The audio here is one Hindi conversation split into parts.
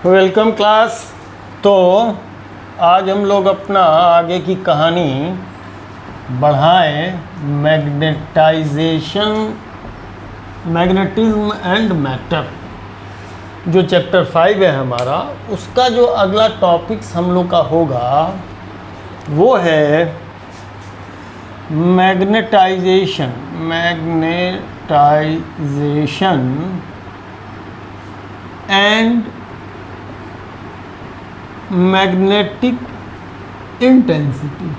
Welcome class. तो आज हम लोग अपना आगे की कहानी बढ़ाएं मैग्नेटिज्म एंड मैटर, जो चैप्टर 5 है हमारा। उसका जो अगला टॉपिक्स हम लोग का होगा वो है मैग्नेटाइजेशन एंड मैग्नेटिक इंटेंसिटी।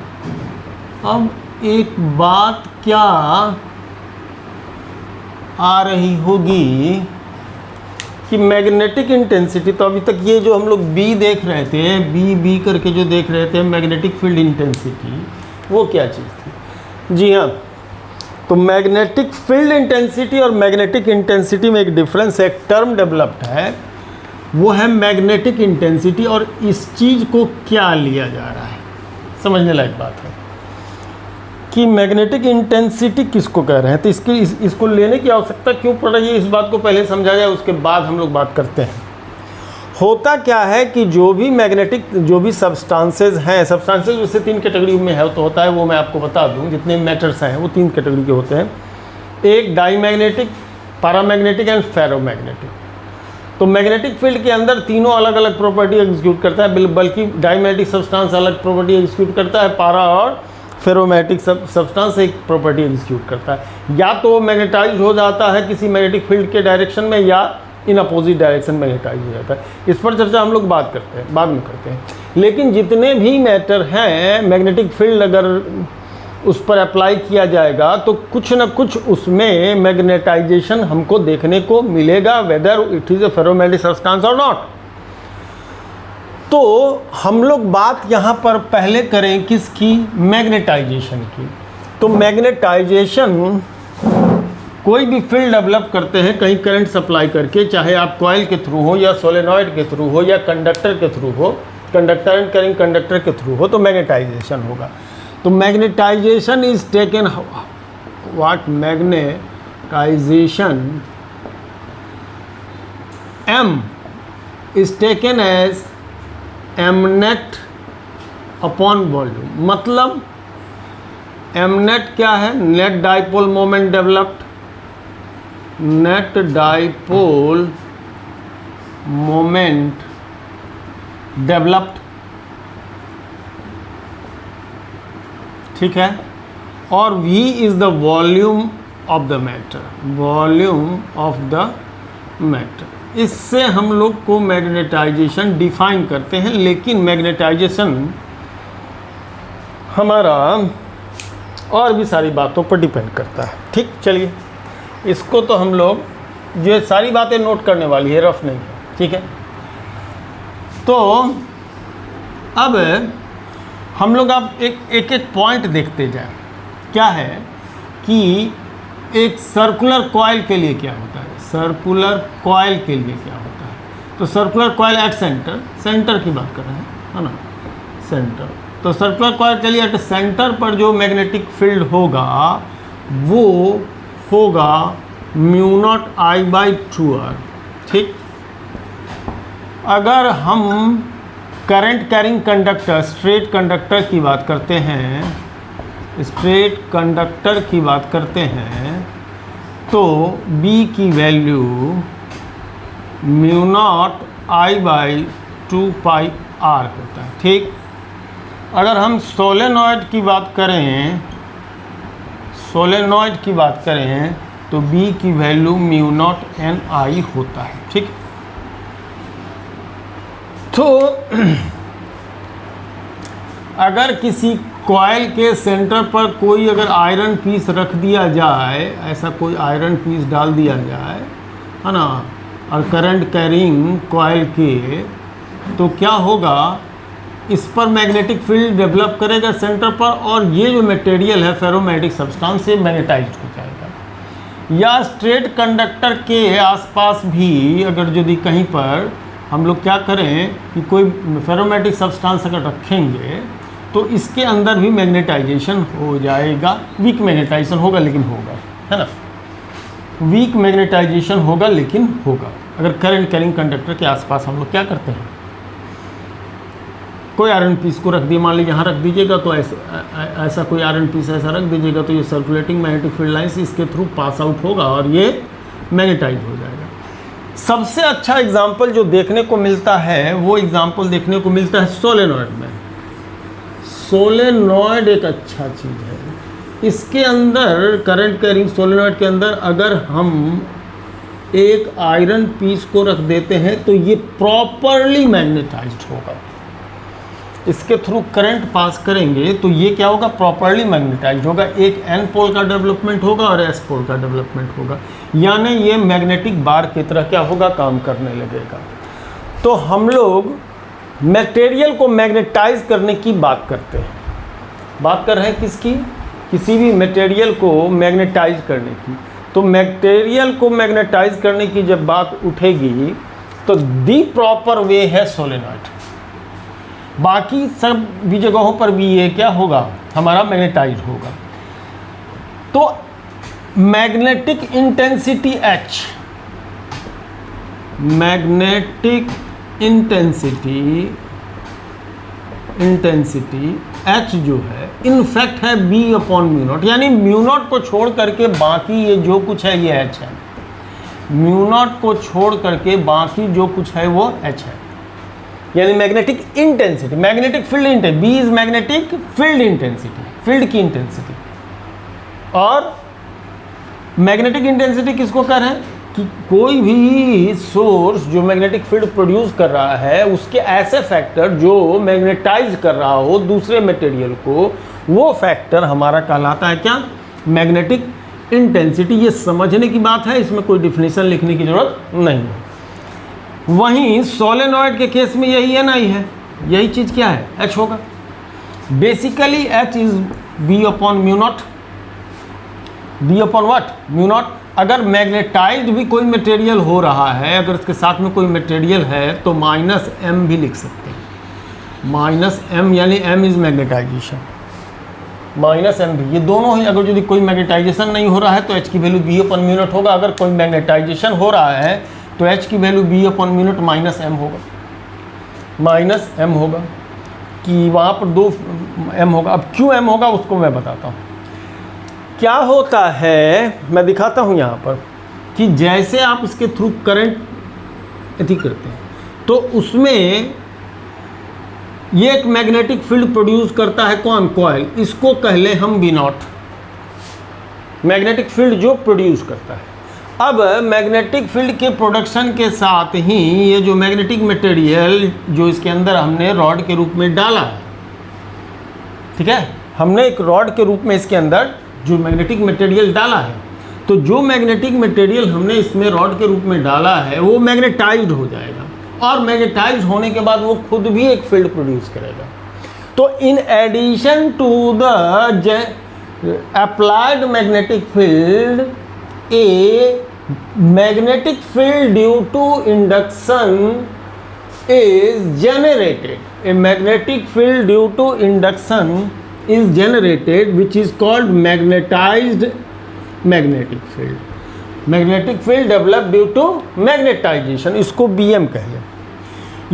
अब एक बात क्या आ रही होगी कि मैग्नेटिक इंटेंसिटी, तो अभी तक ये जो हम लोग बी देख रहे थे, बी करके जो देख रहे थे मैग्नेटिक फील्ड इंटेंसिटी, वो क्या चीज़ थी? जी हाँ, तो मैग्नेटिक फील्ड इंटेंसिटी और मैग्नेटिक इंटेंसिटी में एक डिफरेंस, एक टर्म डेवलप्ड है, वो है मैग्नेटिक इंटेंसिटी। और इस चीज़ को क्या लिया जा रहा है, समझने लायक बात है कि मैग्नेटिक इंटेंसिटी किसको कह रहे हैं। तो इसको लेने की आवश्यकता क्यों पड़ रही है, इस बात को पहले समझा जाए, उसके बाद हम लोग बात करते हैं। होता क्या है कि जो भी सब्सटेंसेस हैं, सब्सटेंसेस वैसे 3 कैटेगरी में है, तो होता है वो मैं आपको बता दूं। जितने मैटर्स हैं वो 3 कैटेगरी के होते हैं, एक डाईमैग्नेटिक, पैरामैग्नेटिक एंड फेरोमैग्नेटिक। तो मैग्नेटिक फील्ड के अंदर तीनों अलग अलग प्रॉपर्टी एग्जीक्यूट करता है, बल्कि डाईमैग्नेटिक सब्सटेंस अलग प्रॉपर्टी एग्जीक्यूट करता है, पारा और फेरोमैग्नेटिक सब्सटेंस एक प्रॉपर्टी एग्जीक्यूट करता है। या तो मैग्नेटाइज हो जाता है किसी मैग्नेटिक फील्ड के डायरेक्शन में, या इन अपोजिट डायरेक्शन मैग्नेटाइज हो जाता है। इस पर चर्चा हम लोग बाद में करते हैं। लेकिन जितने भी मैटर हैं, मैग्नेटिक फील्ड अगर उस पर अप्लाई किया जाएगा तो कुछ न कुछ उसमें मैग्नेटाइजेशन हमको देखने को मिलेगा, whether it is a ferromagnetic substance और नॉट। तो हम लोग बात यहाँ पर पहले करें किसकी, मैग्नेटाइजेशन की। तो मैग्नेटाइजेशन, कोई भी फील्ड डेवलप करते हैं कहीं करंट सप्लाई करके, चाहे आप कॉइल के थ्रू हो या सोलेनॉइड के थ्रू हो या कंडक्टर के थ्रू हो, कंडक्टर एंड करेंट कंडक्टर के थ्रू हो, तो मैग्नेटाइजेशन होगा। तो magnetisation is taken what, magnetisation M is taken as m net upon volume. मतलब m नेट क्या है, net dipole moment developed, net dipole moment developed, ठीक है। और v is the volume of the matter, volume of the matter. इससे हम लोग को मैग्नेटाइजेशन डिफाइन करते हैं। लेकिन मैग्नेटाइजेशन हमारा और भी सारी बातों पर डिपेंड करता है, ठीक। चलिए, इसको तो हम लोग, ये सारी बातें नोट करने वाली है, रफ नहीं है, ठीक है। तो अब हम लोग अब एक पॉइंट देखते जाएं। क्या है कि एक सर्कुलर कॉइल के लिए क्या होता है, सर्कुलर कॉइल के लिए क्या होता है। तो सर्कुलर कॉइल एट सेंटर की बात कर रहे हैं, है ना, सेंटर। तो सर्कुलर कॉइल के लिए एट सेंटर पर जो मैग्नेटिक फील्ड होगा वो होगा μ0I/2r, ठीक। अगर हम current carrying conductor, straight conductor की बात करते हैं, स्ट्रेट कंडक्टर की बात करते हैं, तो B की वैल्यू μ0I/2πr होता है, ठीक। अगर हम सोलेनॉइड की बात करें तो B की वैल्यू μ0NI होता है, ठीक। तो अगर किसी कॉइल के सेंटर पर कोई अगर आयरन पीस रख दिया जाए, ऐसा कोई आयरन पीस डाल दिया जाए, है ना, और करंट कैरिंग कॉइल के, तो क्या होगा, इस पर मैग्नेटिक फील्ड डेवलप करेगा सेंटर पर, और ये जो मटेरियल है फेरोमैग्नेटिक सब्सटेंस से मैग्नेटाइज्ड हो जाएगा। या स्ट्रेट कंडक्टर के आसपास भी अगर यदि कहीं पर हम लोग क्या करें कि कोई फेरोमैग्नेटिक सब्सटेंस अगर रखेंगे तो इसके अंदर भी मैग्नेटाइजेशन हो जाएगा। वीक मैग्नेटाइजेशन होगा, लेकिन होगा, है ना, वीक मैग्नेटाइजेशन होगा लेकिन होगा। अगर करंट कैरिंग कंडक्टर के आसपास हम लोग क्या करते हैं, कोई आयरन पीस को रख दिए, मान लीजिए यहाँ रख दीजिएगा, तो ऐसा कोई आयरन पीस ऐसा रख दीजिएगा, तो ये सर्कुलेटिंग मैग्नेटिक फील्ड लाइंस इसके थ्रू पास आउट होगा और ये मैग्नेटाइज हो जाएगा। सबसे अच्छा एग्जाम्पल जो देखने को मिलता है वो एग्जाम्पल देखने को मिलता है सोलेनॉइड में। सोलेनॉइड एक अच्छा चीज़ है, इसके अंदर करंट कैरिंग सोलेनॉइड के अंदर अगर हम एक आयरन पीस को रख देते हैं तो ये प्रॉपरली मैग्नेटाइज्ड होगा। इसके थ्रू करंट पास करेंगे तो ये क्या होगा, प्रॉपरली मैग्नेटाइज्ड होगा। एक एन पोल का डेवलपमेंट होगा और एस पोल का डेवलपमेंट होगा, यानी ये मैग्नेटिक बार की तरह क्या होगा, काम करने लगेगा। तो हम लोग मटेरियल को मैग्नेटाइज करने की बात करते हैं। बात कर रहे हैं किसकी, किसी भी मटेरियल को मैग्नेटाइज करने की। तो मटेरियल को मैग्नेटाइज करने की जब बात उठेगी तो दी प्रॉपर वे है सोलेनॉइड। बाकी सब भी जगहों पर भी ये क्या होगा, हमारा मैग्नेटाइज होगा। तो magnetic intensity H, magnetic intensity H जो है इनफैक्ट है B/μ0, यानी μ0 को छोड़ करके बाकी ये जो कुछ है ये H है। μ0 को छोड़ करके बाकी जो कुछ है वो H है, यानी magnetic intensity, magnetic field intensity. B is magnetic field intensity, field की इंटेंसिटी। और मैग्नेटिक इंटेंसिटी किसको कह रहे हैं कि कोई भी सोर्स जो मैग्नेटिक फील्ड प्रोड्यूस कर रहा है उसके ऐसे फैक्टर जो मैग्नेटाइज कर रहा हो दूसरे मटेरियल को, वो फैक्टर हमारा कहलाता है क्या, मैग्नेटिक इंटेंसिटी। ये समझने की बात है, इसमें कोई डिफिनीशन लिखने की जरूरत नहीं है। वहीं सोलेनॉइड के केस में यही है ना, ही है, यही चीज़ क्या है, H होगा। Basically H is B/μ0, B/μ0। अगर मैग्नेटाइज्ड भी कोई मटेरियल हो रहा है, अगर इसके साथ में कोई मटेरियल है तो -m भी लिख सकते हैं, -m, यानी m इज मैग्नेटाइजेशन, -m भी, ये दोनों ही। अगर यदि कोई मैग्नेटाइजेशन नहीं हो रहा है तो H की वैल्यू B/μ0 होगा, अगर कोई मैग्नेटाइजेशन हो रहा है तो H की वैल्यू B/μ0 -m होगा, -m होगा, कि वहाँ पर 2m होगा। अब क्यों m होगा उसको मैं बताता हूँ। क्या होता है मैं दिखाता हूँ यहाँ पर, कि जैसे आप इसके थ्रू करंट अति करते हैं तो उसमें ये एक मैग्नेटिक फील्ड प्रोड्यूस करता है, कौन, कॉइल। इसको कह लें हम B0, मैग्नेटिक फील्ड जो प्रोड्यूस करता है। अब मैग्नेटिक फील्ड के प्रोडक्शन के साथ ही ये जो मैग्नेटिक मटेरियल जो इसके अंदर हमने रॉड के रूप में डाला है, ठीक है, हमने एक रॉड के रूप में इसके अंदर जो मैग्नेटिक मटेरियल डाला है, तो जो मैग्नेटिक मटेरियल हमने इसमें रॉड के रूप में डाला है वो मैग्नेटाइज्ड हो जाएगा, और मैग्नेटाइज्ड होने के बाद वो खुद भी एक फील्ड प्रोड्यूस करेगा। तो in addition to the applied magnetic field, a magnetic field due to induction is generated. A magnetic field due to induction is generated, which is called magnetized magnetic field. Magnetic field developed due to magnetization, इसको BM कहें।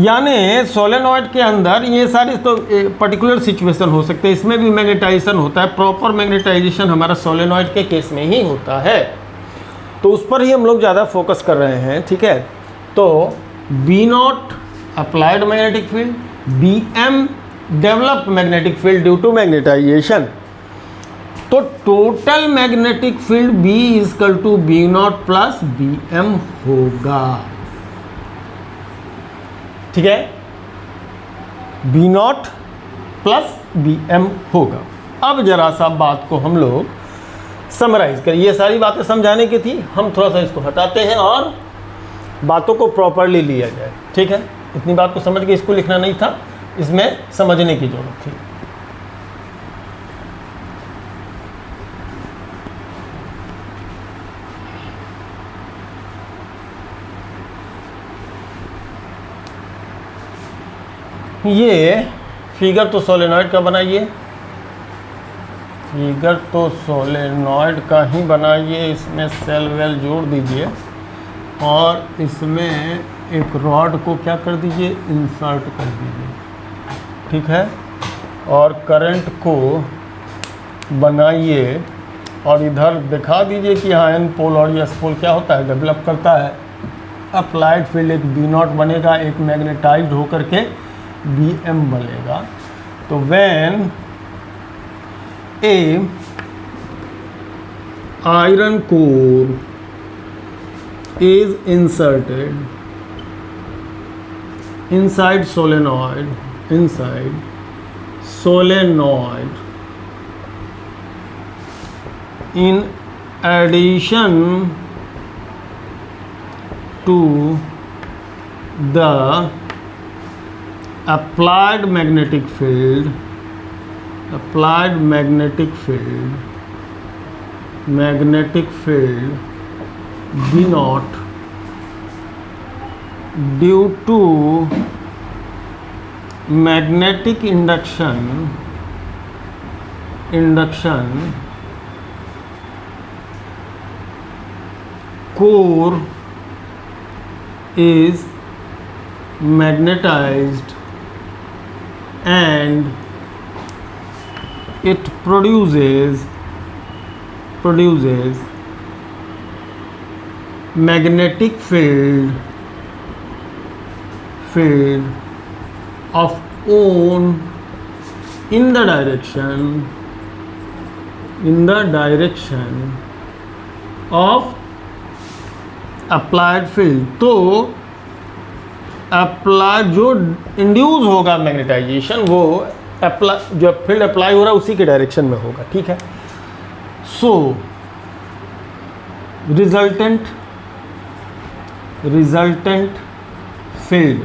यानी सोलेनॉइड के अंदर ये सारी तो पर्टिकुलर सिचुएशन हो सकते हैं, इसमें भी मैग्नेटाइजेशन होता है। प्रॉपर मैग्नेटाइजेशन हमारा सोलेनॉइड के केस में ही होता है, तो उस पर ही हम लोग ज़्यादा फोकस कर रहे हैं, ठीक है। तो B0 applied magnetic field, BM developed magnetic field due to magnetization. तो total magnetic field B equal to B0 plus BM होगा, ठीक है, B0 प्लस BM होगा। अब जरा सा बात को हम लोग समराइज करें। ये सारी बातें समझाने की थी, हम थोड़ा सा इसको हटाते हैं और बातों को प्रॉपरली लिया जाए, ठीक है। इतनी बात को समझ के इसको लिखना नहीं था, इसमें समझने की जरूरत थी। ये फिगर तो सोलेनॉइड का बनाइए, फिगर तो सोलेनॉइड का ही बनाइए, इसमें सेल वेल जोड़ दीजिए। और इसमें एक रॉड को क्या कर दीजिए, इंसर्ट कर दीजिए, ठीक है। और करंट को बनाइए और इधर दिखा दीजिए कि हाँ एन पोल और एस पोल क्या होता है, डेवलप करता है। अप्लाइड फील्ड एक बी नॉट बनेगा, एक मैग्नेटाइज्ड होकर के बी एम बनेगा। तो when A iron core is inserted inside solenoid in addition to the applied magnetic field B naught due to magnetic induction core is magnetized and it produces magnetic field of own in the direction of applied field। तो अप्लाई जो इंड्यूस होगा मैग्नेटाइजेशन, वो अप्लाई जो फील्ड अप्लाई हो रहा है उसी के डायरेक्शन में होगा, ठीक है। So resultant field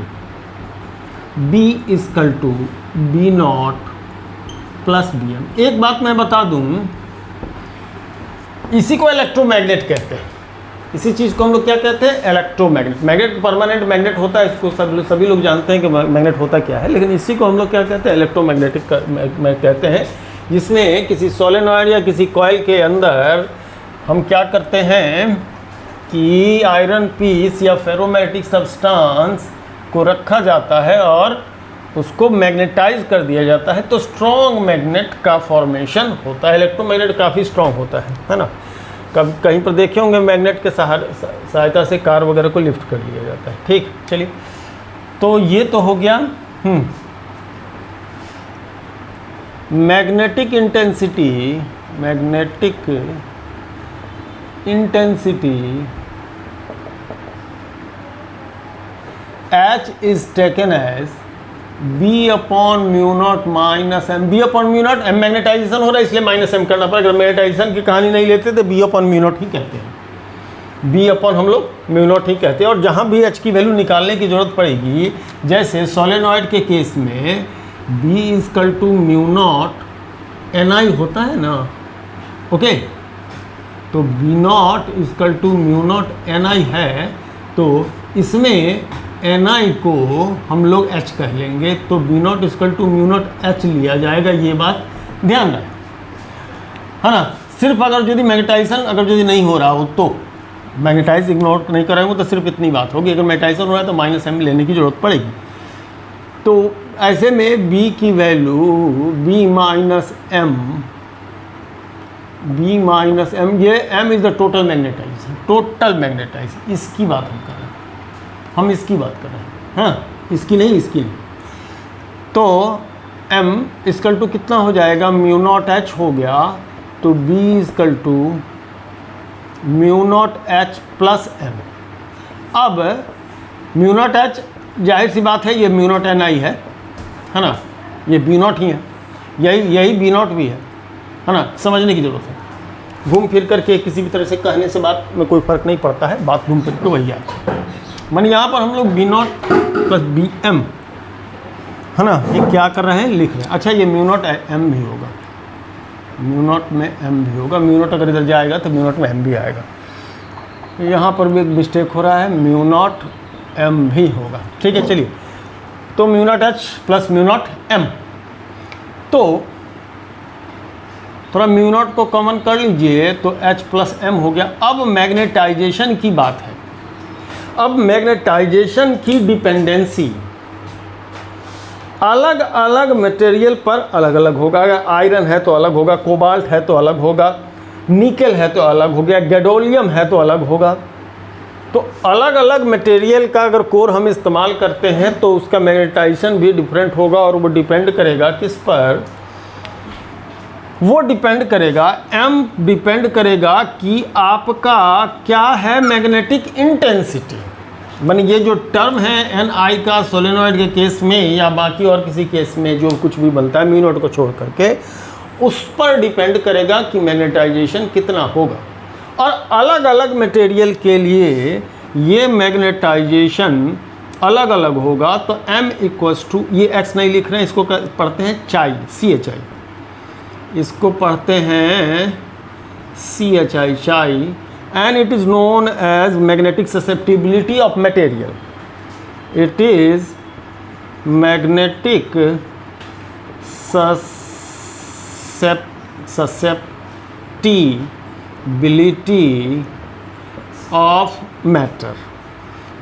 B equal to B nought plus B M. एक बात मैं बता दूं, इसी को इलेक्ट्रोमैग्नेट कहते हैं। इसी चीज़ को हम लोग क्या कहते हैं, इलेक्ट्रोमैग्नेट। मैग्नेट परमानेंट मैग्नेट होता है, इसको सभी लोग जानते हैं कि मैग्नेट होता क्या है, लेकिन इसी को हम लोग क्या कहते हैं, इलेक्ट्रोमैग्नेटिक कहते हैं। जिसमें किसी सोलेनॉइड या किसी कॉइल के अंदर हम क्या करते हैं कि आयरन पीस या फेरोमैग्नेटिक सब्सटेंस को रखा जाता है और उसको मैग्नेटाइज कर दिया जाता है, तो स्ट्रॉन्ग मैग्नेट का फॉर्मेशन होता है। इलेक्ट्रोमैग्नेट काफ़ी स्ट्रॉन्ग होता है ना। कब कहीं पर देखे होंगे मैग्नेट के सहायता से कार वगैरह को लिफ्ट कर लिया जाता है, ठीक। चलिए, तो ये तो हो गया magnetic intensity H is taken as B upon mu naught minus M. B upon mu naught, M magnetisation हो रहा है इसलिए माइनस M करना पड़ेगा। अगर मैग्नेटाइजेशन की कहानी नहीं लेते तो B upon म्यू नॉट ही कहते हैं। B upon हम लोग म्यू नॉट ही कहते हैं। और जहाँ भी H की वैल्यू निकालने की ज़रूरत पड़ेगी, जैसे सोलेनॉइड के केस में B equal to mu naught NI होता है ना, ओके। तो B naught equal to mu naught NI है, तो इसमें NI को हम लोग H कह लेंगे, तो B naught equal to mu naught H लिया जाएगा। ये बात ध्यान रहे, है ना। सिर्फ अगर यदि मैग्नेटाइजेशन अगर यदि नहीं हो रहा हो तो मैग्नेटाइज इग्नोर नहीं करेंगे, तो सिर्फ इतनी बात होगी। अगर मैग्नेटाइजेशन हो रहा है तो माइनस M लेने की ज़रूरत पड़ेगी। तो ऐसे में B की वैल्यू B माइनस M, ये M is the total magnetisation, इसकी बात हम कर रहे हैं। हम इसकी बात कर रहे हैं, हाँ, इसकी नहीं। तो M इक्वल टू कितना हो जाएगा, म्यू नॉट H हो गया, तो B equal to mu naught H plus M। अब म्यू नॉट H जाहिर सी बात है, ये म्यू नॉट NI है ना, ये B नॉट ही है, यही B नॉट भी है ना। समझने की ज़रूरत है। घूम फिर करके किसी भी तरह से कहने से बात में कोई फ़र्क नहीं पड़ता है, बात घूम फिर के वही आता है। माने यहाँ पर हम लोग B नॉट प्लस BM, है ना, ये क्या कर रहे हैं, लिख रहे हैं। अच्छा, ये म्यू नॉट M भी होगा, म्यू नॉट में M भी होगा। म्यू नॉट अगर इधर जाएगा तो म्यू नॉट में M भी आएगा। यहाँ पर भी एक मिस्टेक हो रहा है, म्यू नॉट M भी होगा, ठीक है। चलिए, तो mu naught H plus mu naught M, तो थोड़ा म्यू नॉट को कॉमन कर लीजिए, तो H प्लस M हो गया। अब मैग्नेटाइजेशन की बात है। अब मैग्नेटाइजेशन की डिपेंडेंसी अलग अलग मटेरियल पर अलग अलग होगा। अगर आयरन है तो अलग होगा, कोबाल्ट है तो अलग होगा, निकल है तो अलग हो गया, गैडोलियम है तो अलग होगा। तो अलग अलग मटेरियल का अगर कोर हम इस्तेमाल करते हैं तो उसका मैग्नेटाइजेशन भी डिफरेंट होगा, और वो डिपेंड करेगा किस पर? वो डिपेंड करेगा, एम डिपेंड करेगा कि आपका क्या है मैग्नेटिक इंटेंसिटी। माने ये जो टर्म है एन आई का सोलेनॉइड के केस में या बाकी और किसी केस में जो कुछ भी बनता है म्यू नॉट को छोड़ करके, उस पर डिपेंड करेगा कि मैग्नेटाइजेशन कितना होगा। और अलग अलग मटेरियल के लिए ये मैग्नेटाइजेशन अलग अलग होगा। तो m इक्वल्स टू, ये x नहीं लिख रहे हैं, इसको पढ़ते हैं चाई, CHI, इसको पढ़ते हैं CHI, चाई, and it is known as magnetic susceptibility of material. It is magnetic susceptibility of matter.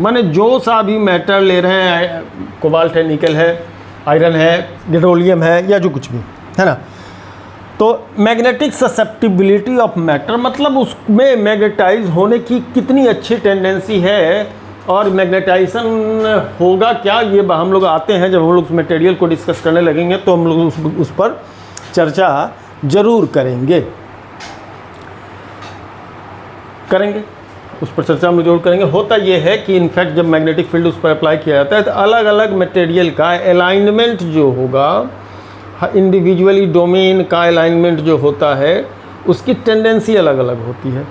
माने जो सा भी मैटर ले रहे हैं, कोबाल्ट है, निकल है, आयरन है, गैडोलियम है, या जो कुछ भी है ना, तो मैग्नेटिक ससेप्टिबिलिटी ऑफ मैटर मतलब उसमें मैग्नेटाइज होने की कितनी अच्छी टेंडेंसी है, और मैग्नेटाइजेशन होगा क्या, ये हम लोग आते हैं जब हम लोग उस मटेरियल को डिस्कस करने लगेंगे तो हम लोग उस पर चर्चा ज़रूर करेंगे, उस पर चर्चा हम जरूर करेंगे। होता ये है कि इनफैक्ट जब मैग्नेटिक फील्ड उस पर अप्लाई किया जाता है तो अलग अलग मटेरियल का अलाइनमेंट जो होगा, इंडिविजुअली डोमेन का अलाइनमेंट जो होता है उसकी टेंडेंसी अलग अलग होती है।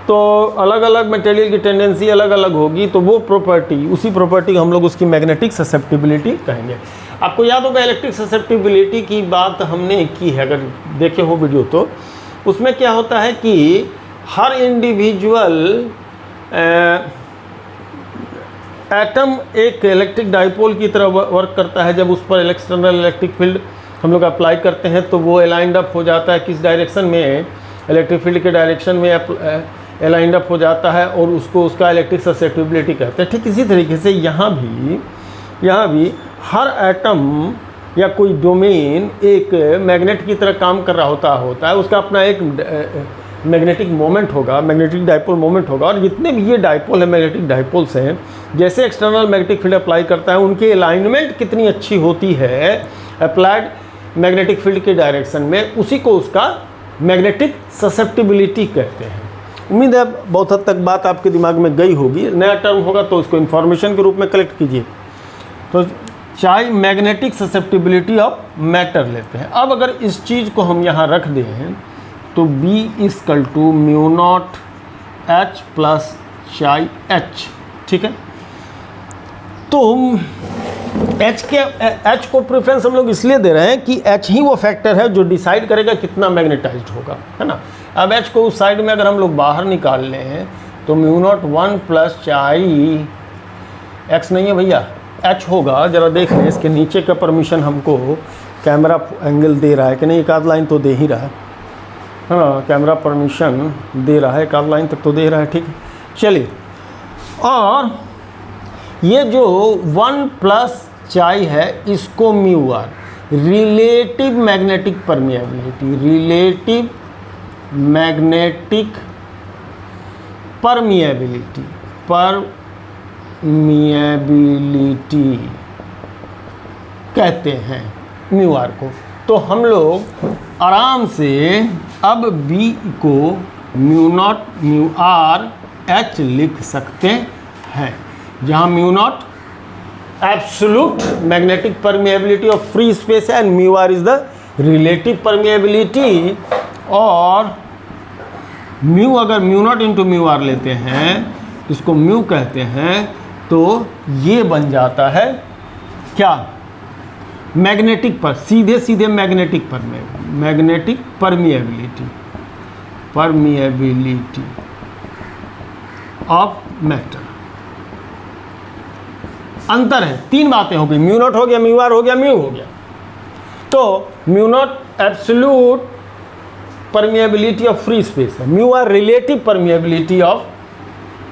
तो अलग अलग मटेरियल की टेंडेंसी अलग अलग होगी, तो वो प्रॉपर्टी, उसी प्रॉपर्टी को हम लोग उसकी मैग्नेटिक ससेप्टिबिलिटी कहेंगे। आपको याद होगा इलेक्ट्रिक ससेप्टिबिलिटी की बात हमने की है, अगर देखे हो वीडियो तो उसमें क्या होता है कि हर इंडिविजुअल एटम एक इलेक्ट्रिक डाइपोल की तरह वर्क करता है। जब उस पर एक्सटर्नल इलेक्ट्रिक फील्ड हम लोग अप्लाई करते हैं तो वो अलाइंड अप हो जाता है, किस डायरेक्शन में, इलेक्ट्रिक फील्ड के डायरेक्शन में अलाइंड अप हो जाता है, और उसको उसका इलेक्ट्रिक ससेप्टिबिलिटी कहते हैं। ठीक इसी तरीके से यहाँ भी हर एटम या कोई डोमेन एक मैग्नेट की तरह काम कर रहा होता है, उसका अपना एक मैग्नेटिक मोमेंट होगा, मैग्नेटिक डाइपोल मोमेंट होगा। और जितने भी ये डाइपोल है, मैग्नेटिक डाइपोल्स हैं, जैसे एक्सटर्नल मैग्नेटिक फील्ड अप्लाई करता है उनकी अलाइनमेंट कितनी अच्छी होती है अप्लाइड मैग्नेटिक फील्ड के डायरेक्शन में, उसी को उसका मैग्नेटिक ससेप्टिबिलिटी कहते हैं। उम्मीद है बहुत हद तक बात आपके दिमाग में गई होगी। नया टर्म होगा तो उसको इन्फॉर्मेशन के रूप में कलेक्ट कीजिए। तो चाहे मैग्नेटिक ससेप्टिबिलिटी ऑफ मैटर लेते हैं। अब अगर इस चीज़ को हम यहाँ रख दें तो B equal to mu naught H plus chi H, ठीक है। तो H को प्रेफरेंस हम लोग इसलिए दे रहे हैं कि H ही वो फैक्टर है जो डिसाइड करेगा कितना मैग्नेटाइज्ड होगा, है ना। अब H को उस साइड में अगर हम लोग बाहर निकाल लें तो म्यू नॉट 1 प्लस चाई X नहीं है भैया, H होगा। ज़रा देख लें इसके नीचे का परमिशन हमको कैमरा एंगल दे रहा है कि नहीं, एक आध लाइन तो दे ही रहा है ना, कैमरा परमिशन दे रहा है, एक आध लाइन तक तो दे रहा है, ठीक है। चलिए, और ये जो 1 प्लस चाई है इसको mu R, relative magnetic permeability, relative magnetic permeability कहते हैं म्यू आर को। तो हम लोग आराम से अब B को mu nought mu R H लिख सकते हैं, जहाँ mu nought absolute magnetic permeability of free space है and mu R is the relative permeability. और म्यू, अगर mu nought into mu R लेते हैं, इसको म्यू कहते हैं, तो ये बन जाता है क्या, मैग्नेटिक पर, सीधे सीधे मैग्नेटिक परमिएबिलिटी ऑफ मैटर। अंतर है, तीन बातें हो गई, म्यू नॉट हो गया, म्यू आर हो गया, म्यू हो गया। तो mu nought absolute permeability of free space है, mu R relative permeability of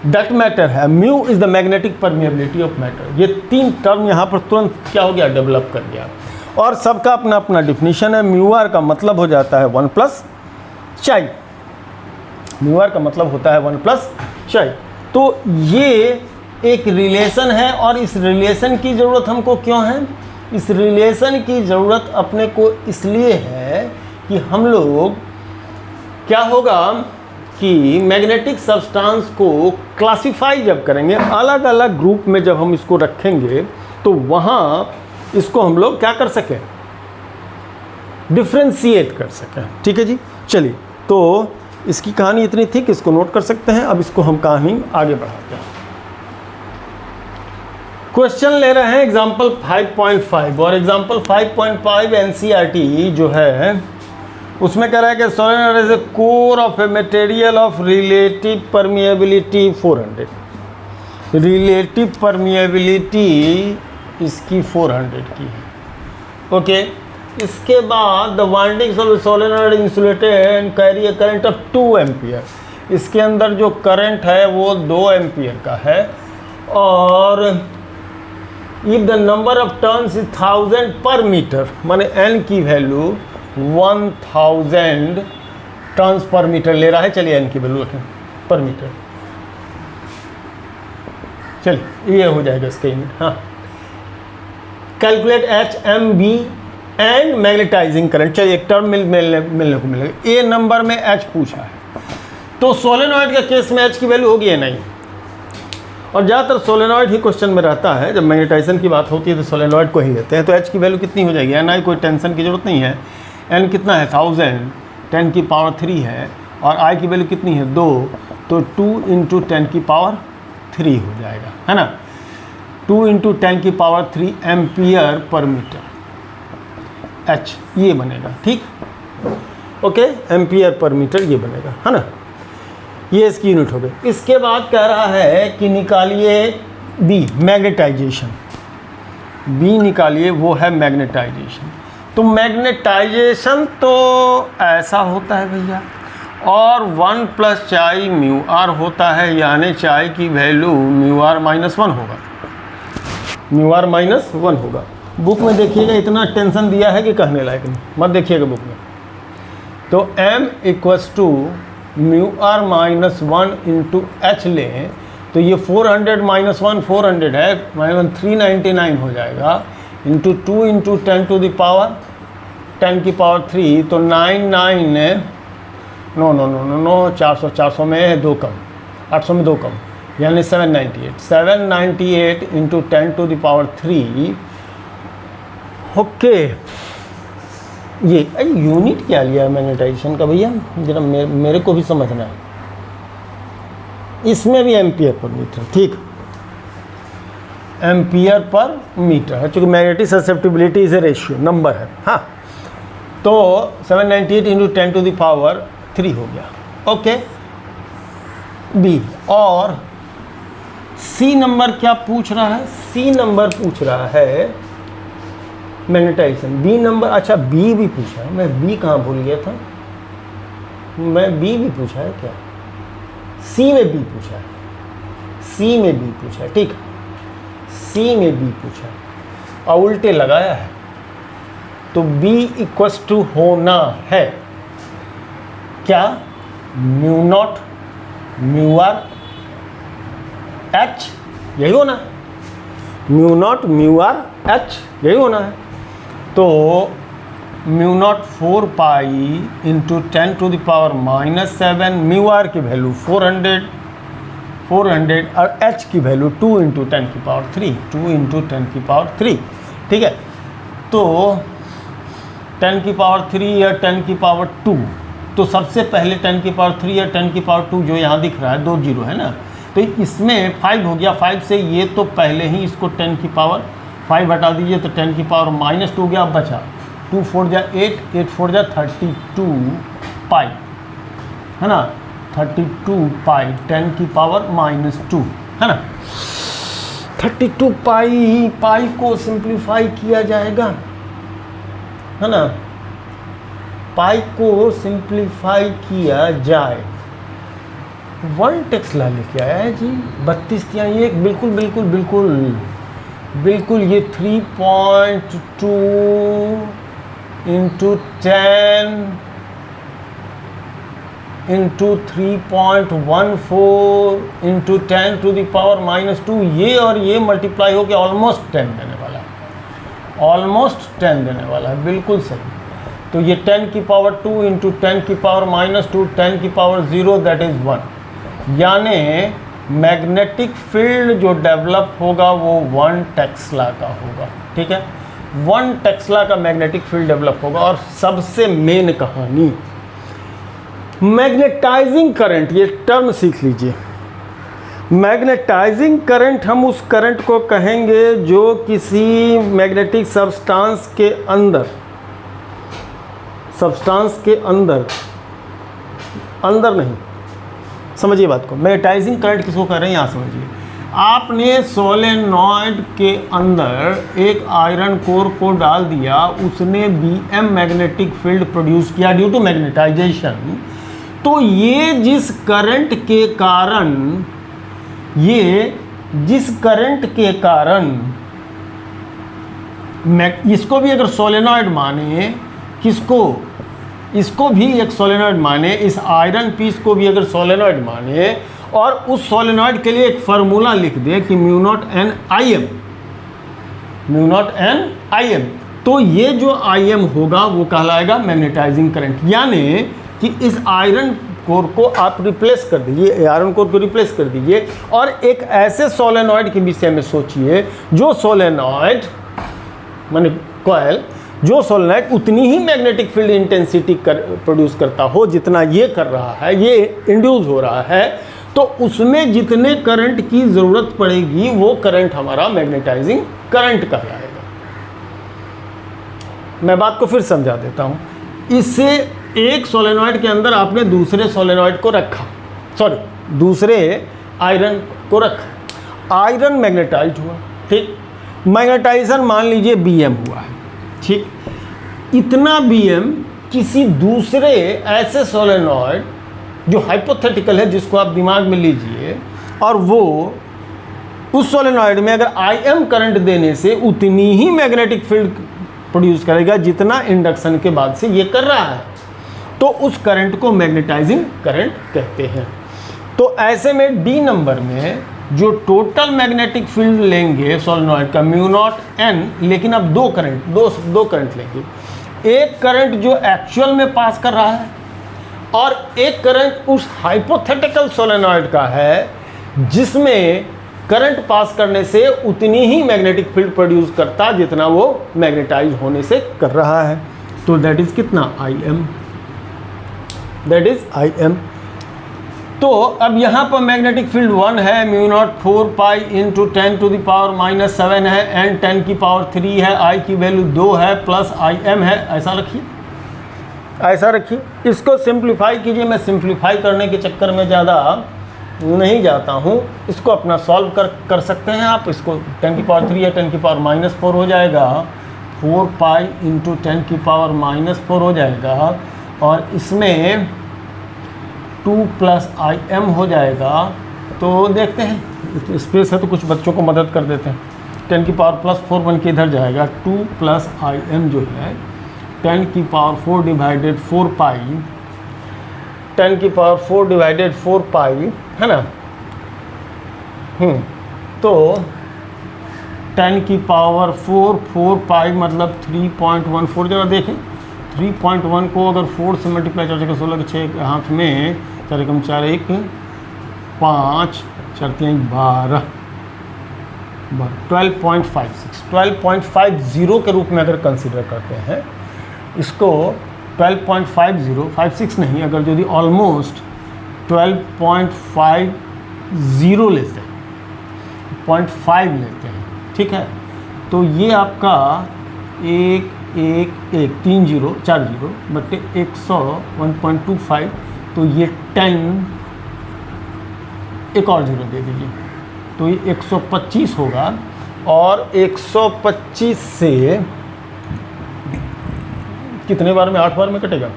that matter है, mu is the magnetic permeability of matter. ये 3 टर्म यहाँ पर तुरंत क्या हो गया, डेवलप कर गया। और सबका अपना अपना डिफिनीशन है। म्यू आर का मतलब हो जाता है 1 प्लस चाई, म्यू आर का मतलब होता है 1 प्लस चाई। तो ये एक रिलेशन है, और इस रिलेशन की ज़रूरत हमको क्यों है? इस रिलेशन की ज़रूरत अपने को इसलिए है कि हम लोग क्या होगा कि मैग्नेटिक सब्सटेंस को क्लासिफाई जब करेंगे, अलग अलग ग्रुप में जब हम इसको रखेंगे, तो वहाँ इसको हम लोग क्या कर सकें, डिफ्रेंशिएट कर सकें। ठीक है जी, चलिए, तो इसकी कहानी इतनी थी कि इसको नोट कर सकते हैं। अब इसको हम कहानी आगे बढ़ाते हैं। क्वेश्चन ले रहे हैं एग्जाम्पल 5.5, और एग्जाम्पल 5.5 एनसीईआरटी जो है उसमें कह रहा है कि solenoid is a core of a material of relative permeability 400। Relative permeability इसकी 400 की है। ओके, इसके बाद the windings of solenoid insulated and carry A current of 2 ampere. इसके अंदर जो करंट है वो 2 एम्पियर का है, और if the number of turns is 1000 पर मीटर, माने एन की वैल्यू 1000 टर्न्स पर मीटर ले रहा है। चलिए एन की वैल्यू रखें पर मीटर, चलिए ये हो जाएगा इसका यूनिट। हाँ, calculate H M B and magnetizing current. चलिए एक टर्म मिलने को मिलेगा। ए नंबर में एच पूछा है, तो सोलेनॉइड के केस में एच की वैल्यू होगी या नहीं, और ज़्यादातर सोलेनॉइड ही क्वेश्चन में रहता है। जब मैग्नेटाइजेशन की बात होती है तो सोलेनॉइड को ही लेते हैं। तो एच की वैल्यू कितनी हो जाएगी, एन आई कोई टेंशन की जरूरत नहीं है। एन कितना है 1000, 10 की पावर 3 है, और आई की वैल्यू कितनी है 2, तो 2 × 10 की पावर 3 हो जाएगा, है ना। 2 × 10 की power 3 ampere per metre H, ये बनेगा। ठीक, ओके, एम्पियर पर मीटर ये बनेगा, है ना। ये इसकी यूनिट हो गई। इसके बाद कह रहा है कि निकालिए बी, मैग्नेटाइजेशन। बी निकालिए, वो है मैग्नेटाइजेशन। तो मैग्नेटाइजेशन तो ऐसा होता है भैया, और 1 प्लस चाई म्यू आर होता है, यानी चाई की वैल्यू म्यू आर -1 होगा, म्यू आर -1 होगा। बुक में देखिएगा, इतना टेंशन दिया है कि कहने लायक नहीं, मत देखिएगा बुक में। तो m = म्यू आर -1 × h लें, तो ये 400 -1 400 है, -399 हो जाएगा, इंटू 2 × 10 टू द पावर 10 की पावर 3, तो 99 नो 400 में 2 कम, 800 में 2 कम, यानी 798 × 10 टू द पावर 3। ओके, ये यूनिट क्या लिया है मैग्नेटाइजेशन का भैया, जरा मेरे को भी समझना है। इसमें भी एम्पियर पर मीटर, ठीक, एम्पियर पर मीटर है, चूँकि magnetic susceptibility is a ratio, number है। हाँ, तो 798 × 10 टू द पावर 3 हो गया। Okay, B. और सी नंबर क्या पूछ रहा है? सी नंबर पूछ रहा है मैग्नेटाइजेशन। बी नंबर, अच्छा बी भी पूछा है, मैं बी कहाँ भूल गया था, मैं बी भी पूछा है क्या? सी में बी पूछा है, सी में बी पूछा है, ठीक, सी में बी पूछा है और उल्टे लगाया है। तो बी = होना है क्या, μ0 μr h, यही होना है, μ0 μr h, यही होना है। तो μ0 4 पाई × 10 टू द पावर -7, μr की वैल्यू 400 और h की वैल्यू 2 × 10 की पावर 3, 2 × 10 की पावर 3, ठीक है। तो 10 की पावर 3 या 10 की पावर 2, तो सबसे पहले 10 की पावर 3 या 10 की पावर 2 जो यहाँ दिख रहा है 2 0 है ना, तो इसमें 5 हो गया। 5 से ये तो पहले ही इसको 10 की पावर 5 हटा दीजिए तो 10 की पावर -2 गया, बचा 2 4 जा 8, 8 4 जा 32 पाई, है ना, 32 पाई 10 की पावर -2, है ना। 32 पाई को सिंप्लीफाई किया जाएगा, है ना, पाई को सिंप्लीफाई किया जाए 1 टेस्ला लेके आया है जी। 32 तिहाई ये बिल्कुल बिल्कुल बिल्कुल बिल्कुल ये 3.2 into 10 into 3.14 into 10 to the power -2, ये और ये मल्टीप्लाई होकर ऑलमोस्ट 10 देने वाला है, ऑलमोस्ट 10 देने वाला है, बिल्कुल सही। तो ये 10 की पावर 2 इंटू 10 की पावर -2 10 की पावर 0 दैट इज़ 1, यानी मैग्नेटिक फील्ड जो डेवलप होगा वो 1 टेस्ला का होगा। ठीक है, 1 टेस्ला का मैग्नेटिक फील्ड डेवलप होगा। और सबसे मेन कहानी मैग्नेटाइजिंग करंट, ये टर्म सीख लीजिए। मैग्नेटाइजिंग करंट, हम उस करंट को कहेंगे जो किसी मैग्नेटिक सब्सटेंस के अंदर, सब्सटेंस के अंदर, अंदर नहीं, समझिए बात को, मैग्नेटाइजिंग करंट किसको कह रहे हैं यहाँ समझिए। आपने सोलेनॉइड के अंदर एक आयरन कोर को डाल दिया, उसने बीएम मैग्नेटिक फील्ड प्रोड्यूस किया ड्यू टू मैग्नेटाइजेशन। तो ये जिस करंट के कारण, ये जिस करंट के कारण, इसको भी अगर सोलेनॉइड माने, किसको, इसको भी एक सोलेनॉइड माने, इस आयरन पीस को भी अगर सोलेनॉइड माने, और उस सोलेनॉइड के लिए एक फार्मूला लिख दे कि mu not an I am, mu not an I M, तो ये जो आई एम होगा वो कहलाएगा मैग्नेटाइजिंग करंट। यानी कि इस आयरन कोर को आप रिप्लेस कर दीजिए, आयरन कोर को रिप्लेस कर दीजिए, और एक ऐसे सोलेनॉइड के विषय में सोचिए जो सोलेनॉइड माने कॉइल, जो सोलेनॉइड उतनी ही मैग्नेटिक फील्ड इंटेंसिटी प्रोड्यूस करता हो जितना ये कर रहा है, ये इंड्यूस हो रहा है, तो उसमें जितने करंट की ज़रूरत पड़ेगी वो करंट हमारा मैग्नेटाइजिंग करंट कहलाएगा। मैं बात को फिर समझा देता हूँ। इससे एक सोलेनॉइड के अंदर आपने दूसरे सोलेनॉइड को रखा, सॉरी दूसरे आयरन को रखा, आयरन मैग्नेटाइज हुआ, ठीक, मैग्नेटाइजेशन मान लीजिए बीएम हुआ है, ठीक, इतना बीएम किसी दूसरे ऐसे सोलेनॉइड जो हाइपोथेटिकल है, जिसको आप दिमाग में लीजिए, और वो उस सोलेनॉइड में अगर आईएम करंट देने से उतनी ही मैग्नेटिक फील्ड प्रोड्यूस करेगा जितना इंडक्शन के बाद से ये कर रहा है, तो उस करंट को मैग्नेटाइजिंग करंट कहते हैं। तो ऐसे में डी नंबर में जो टोटल मैग्नेटिक फील्ड लेंगे सोलेनॉइड का म्यू नॉट एन, लेकिन अब दो करंट लेंगे। एक करंट जो एक्चुअल में पास कर रहा है, और एक करंट उस हाइपोथेटिकल सोलेनॉइड का है जिसमें करंट पास करने से उतनी ही मैग्नेटिक फील्ड प्रोड्यूस करता जितना वो मैग्नेटाइज होने से कर रहा है। तो दैट इज कितना, I M, that is I M. तो अब यहाँ पर मैग्नेटिक फील्ड 1 है, mu not 4 pi into 10 to the power -7 है, एन 10 की पावर 3 है, आई की वैल्यू 2 है, प्लस आई एम है। ऐसा रखिए, ऐसा रखिए। इसको सिंप्लीफाई कीजिए। मैं सिंप्लीफाई करने के चक्कर में ज़्यादा नहीं जाता हूँ, इसको अपना सॉल्व कर सकते हैं आप। इसको 10 की पावर 3 है, 10 की पावर -4 हो जाएगा, 4 पाई इंटू 10 की पावर -4 हो जाएगा, और इसमें 2 प्लस आई एम हो जाएगा। तो देखते हैं, स्पेस है तो कुछ बच्चों को मदद कर देते हैं। 10 की पावर +4 बन के इधर जाएगा, 2 प्लस आई एम जो है 10 की पावर 4 डिवाइडेड 4 पाई, 10 की पावर 4 डिवाइडेड 4 पाई है ना। तो 10 की पावर 4 पाई मतलब 3.14। जरा देखें 3.1 को अगर 4 से मल्टीप्लाई, 4 जगह 16 के 6 हाथ में, 4 एकम 4 1 5 4 3 12 12.56 12.50 के रूप में अगर कंसीडर करते हैं इसको, 12.50 56 नहीं, अगर यदि ऑलमोस्ट 12.50 लेते हैं, 0.5 लेते हैं, ठीक है, तो ये आपका 1 1 1 3 0 4 0 बटे 100 1.25, तो ये 10, एक और 0 दे दीजिए, तो ये 125 होगा। और 125 से कितने बार में, 8 बार में कटेगा,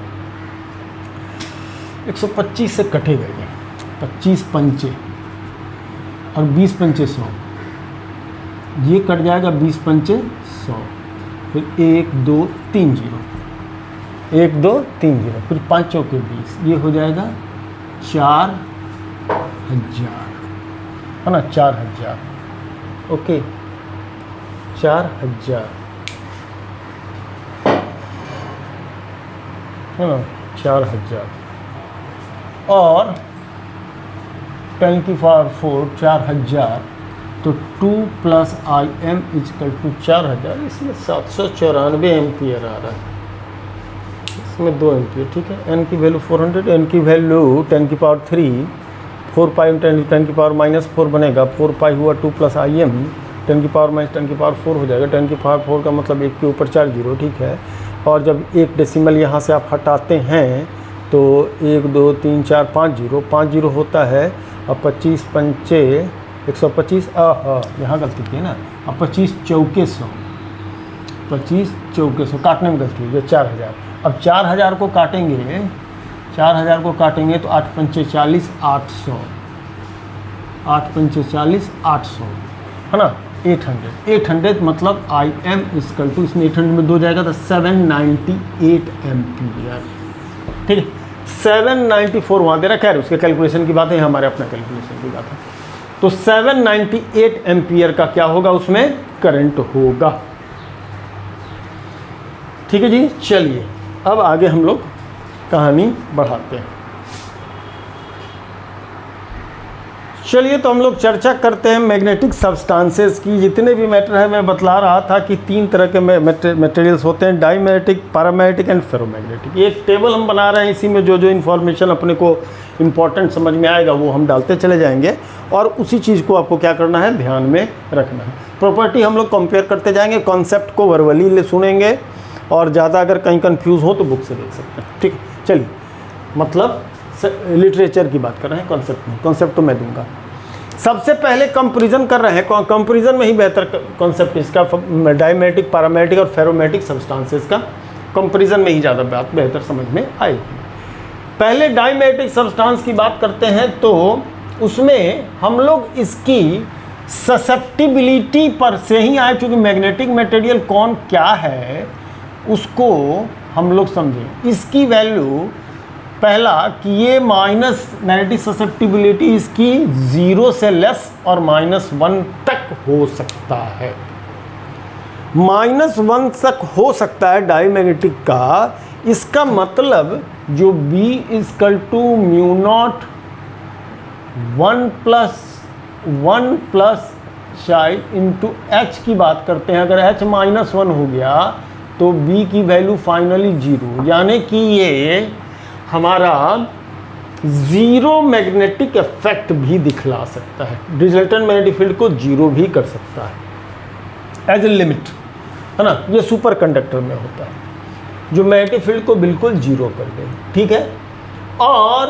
125 से कटेगा ये, 25 पंचे और 20 पंचे 100, ये कट जाएगा 20 पंचे 100, फिर 1 2 3 0, 1 2 3 0, फिर 5 चौके 20, ये हो जाएगा 4000, है ना, 4000। ओके, 4000, है ना, 4000। और 10 की पावर 4 4000, तो 2 + IM = 4000। इसमें 794 एम्पियर आ रहा है, इसमें 2 एम्पियर, ठीक है। n की वैल्यू 400, n की वैल्यू 10 की पावर 3, 4 पाई 10 की पावर -4 बनेगा, 4 पाई हुआ 2 + IM, 10 की पावर -10 की पावर 4 हो जाएगा। 10 की पावर 4 का मतलब 1 के ऊपर 4 0, ठीक है। और जब एक डेसिमल यहाँ से आप हटाते हैं तो 1 2 3 4 5 0, 5 0 होता है। अब 25 पंचे 125, यहाँ गलती की है ना। अब 25 चौके 100, 25 चौके 100, काटने में गलती हुई है, 4000। अब 4000 को काटेंगे, 4000 को काटेंगे तो 8 पंचे 40, 800, 8 पंचे 40, 800, है ना। 800 मतलब IM = इसमें 800 में 2 जाएगा तो 798 एम्पियर, ठीक है। 794 वहाँ दे रखा है, उसके कैलकुलेशन की बात है, हमारे अपना कैलकुलेशन की बात है। तो 798 एम्पियर का क्या होगा, उसमें करंट होगा, ठीक है जी। चलिए अब आगे हम लोग कहानी बढ़ाते हैं। चलिए तो हम लोग चर्चा करते हैं मैग्नेटिक सब्सटेंसेस की। जितने भी मैटर है, मैं बतला रहा था कि 3 तरह के मटेरियल्स होते हैं, डाईमैग्नेटिक, पैरामैग्नेटिक एंड फेरोमैग्नेटिक। एक टेबल हम बना रहे हैं, इसी में जो जो इन्फॉर्मेशन अपने को इम्पॉर्टेंट समझ में आएगा वो हम डालते चले जाएंगे, और उसी चीज़ को आपको क्या करना है, ध्यान में रखना है। प्रॉपर्टी हम लोग कंपेयर करते जाएंगे, कॉन्सेप्ट को वर्बली सुनेंगे, और ज़्यादा अगर कहीं कंफ्यूज हो तो बुक से देख सकते हैं, ठीक है। चलिए, मतलब लिटरेचर की बात कर रहे हैं, कॉन्सेप्ट में, कॉन्सेप्ट तो मैं दूंगा। सबसे पहले कंपैरिजन कर रहे हैं, कंपैरिजन में ही बेहतर कॉन्सेप्ट इसका, डाईमैग्नेटिक, पैरामैग्नेटिक और फेरोमैग्नेटिक सब्सटेंसेस का कंपैरिजन में ही ज़्यादा बात बेहतर समझ में आएगी। पहले डाईमैग्नेटिक सब्सटेंस की बात करते हैं, तो उसमें हम लोग इसकी ससेप्टिबिलिटी पर से ही आए, चूँकि मैग्नेटिक मटेरियल कौन क्या है उसको हम लोग समझें। इसकी वैल्यू, पहला कि ये माइनस मैग्नेटिक ससेप्टिबिलिटी इसकी 0 से लेस और -1 तक हो सकता है, -1 तक हो सकता है डाईमैग्नेटिक का। इसका मतलब जो B = μ0 1 + psi × H की बात करते हैं। अगर H -1 हो गया तो B की वैल्यू फाइनली 0, यानी कि ये हमारा 0 मैग्नेटिक इफेक्ट भी दिखला सकता है, रिजल्टेंट मैग्नेटिक फील्ड को 0 भी कर सकता है एज ए लिमिट, है ना। ये सुपर कंडक्टर में होता है, जो मैग्नेटिक फील्ड को बिल्कुल 0 कर दे, ठीक है। और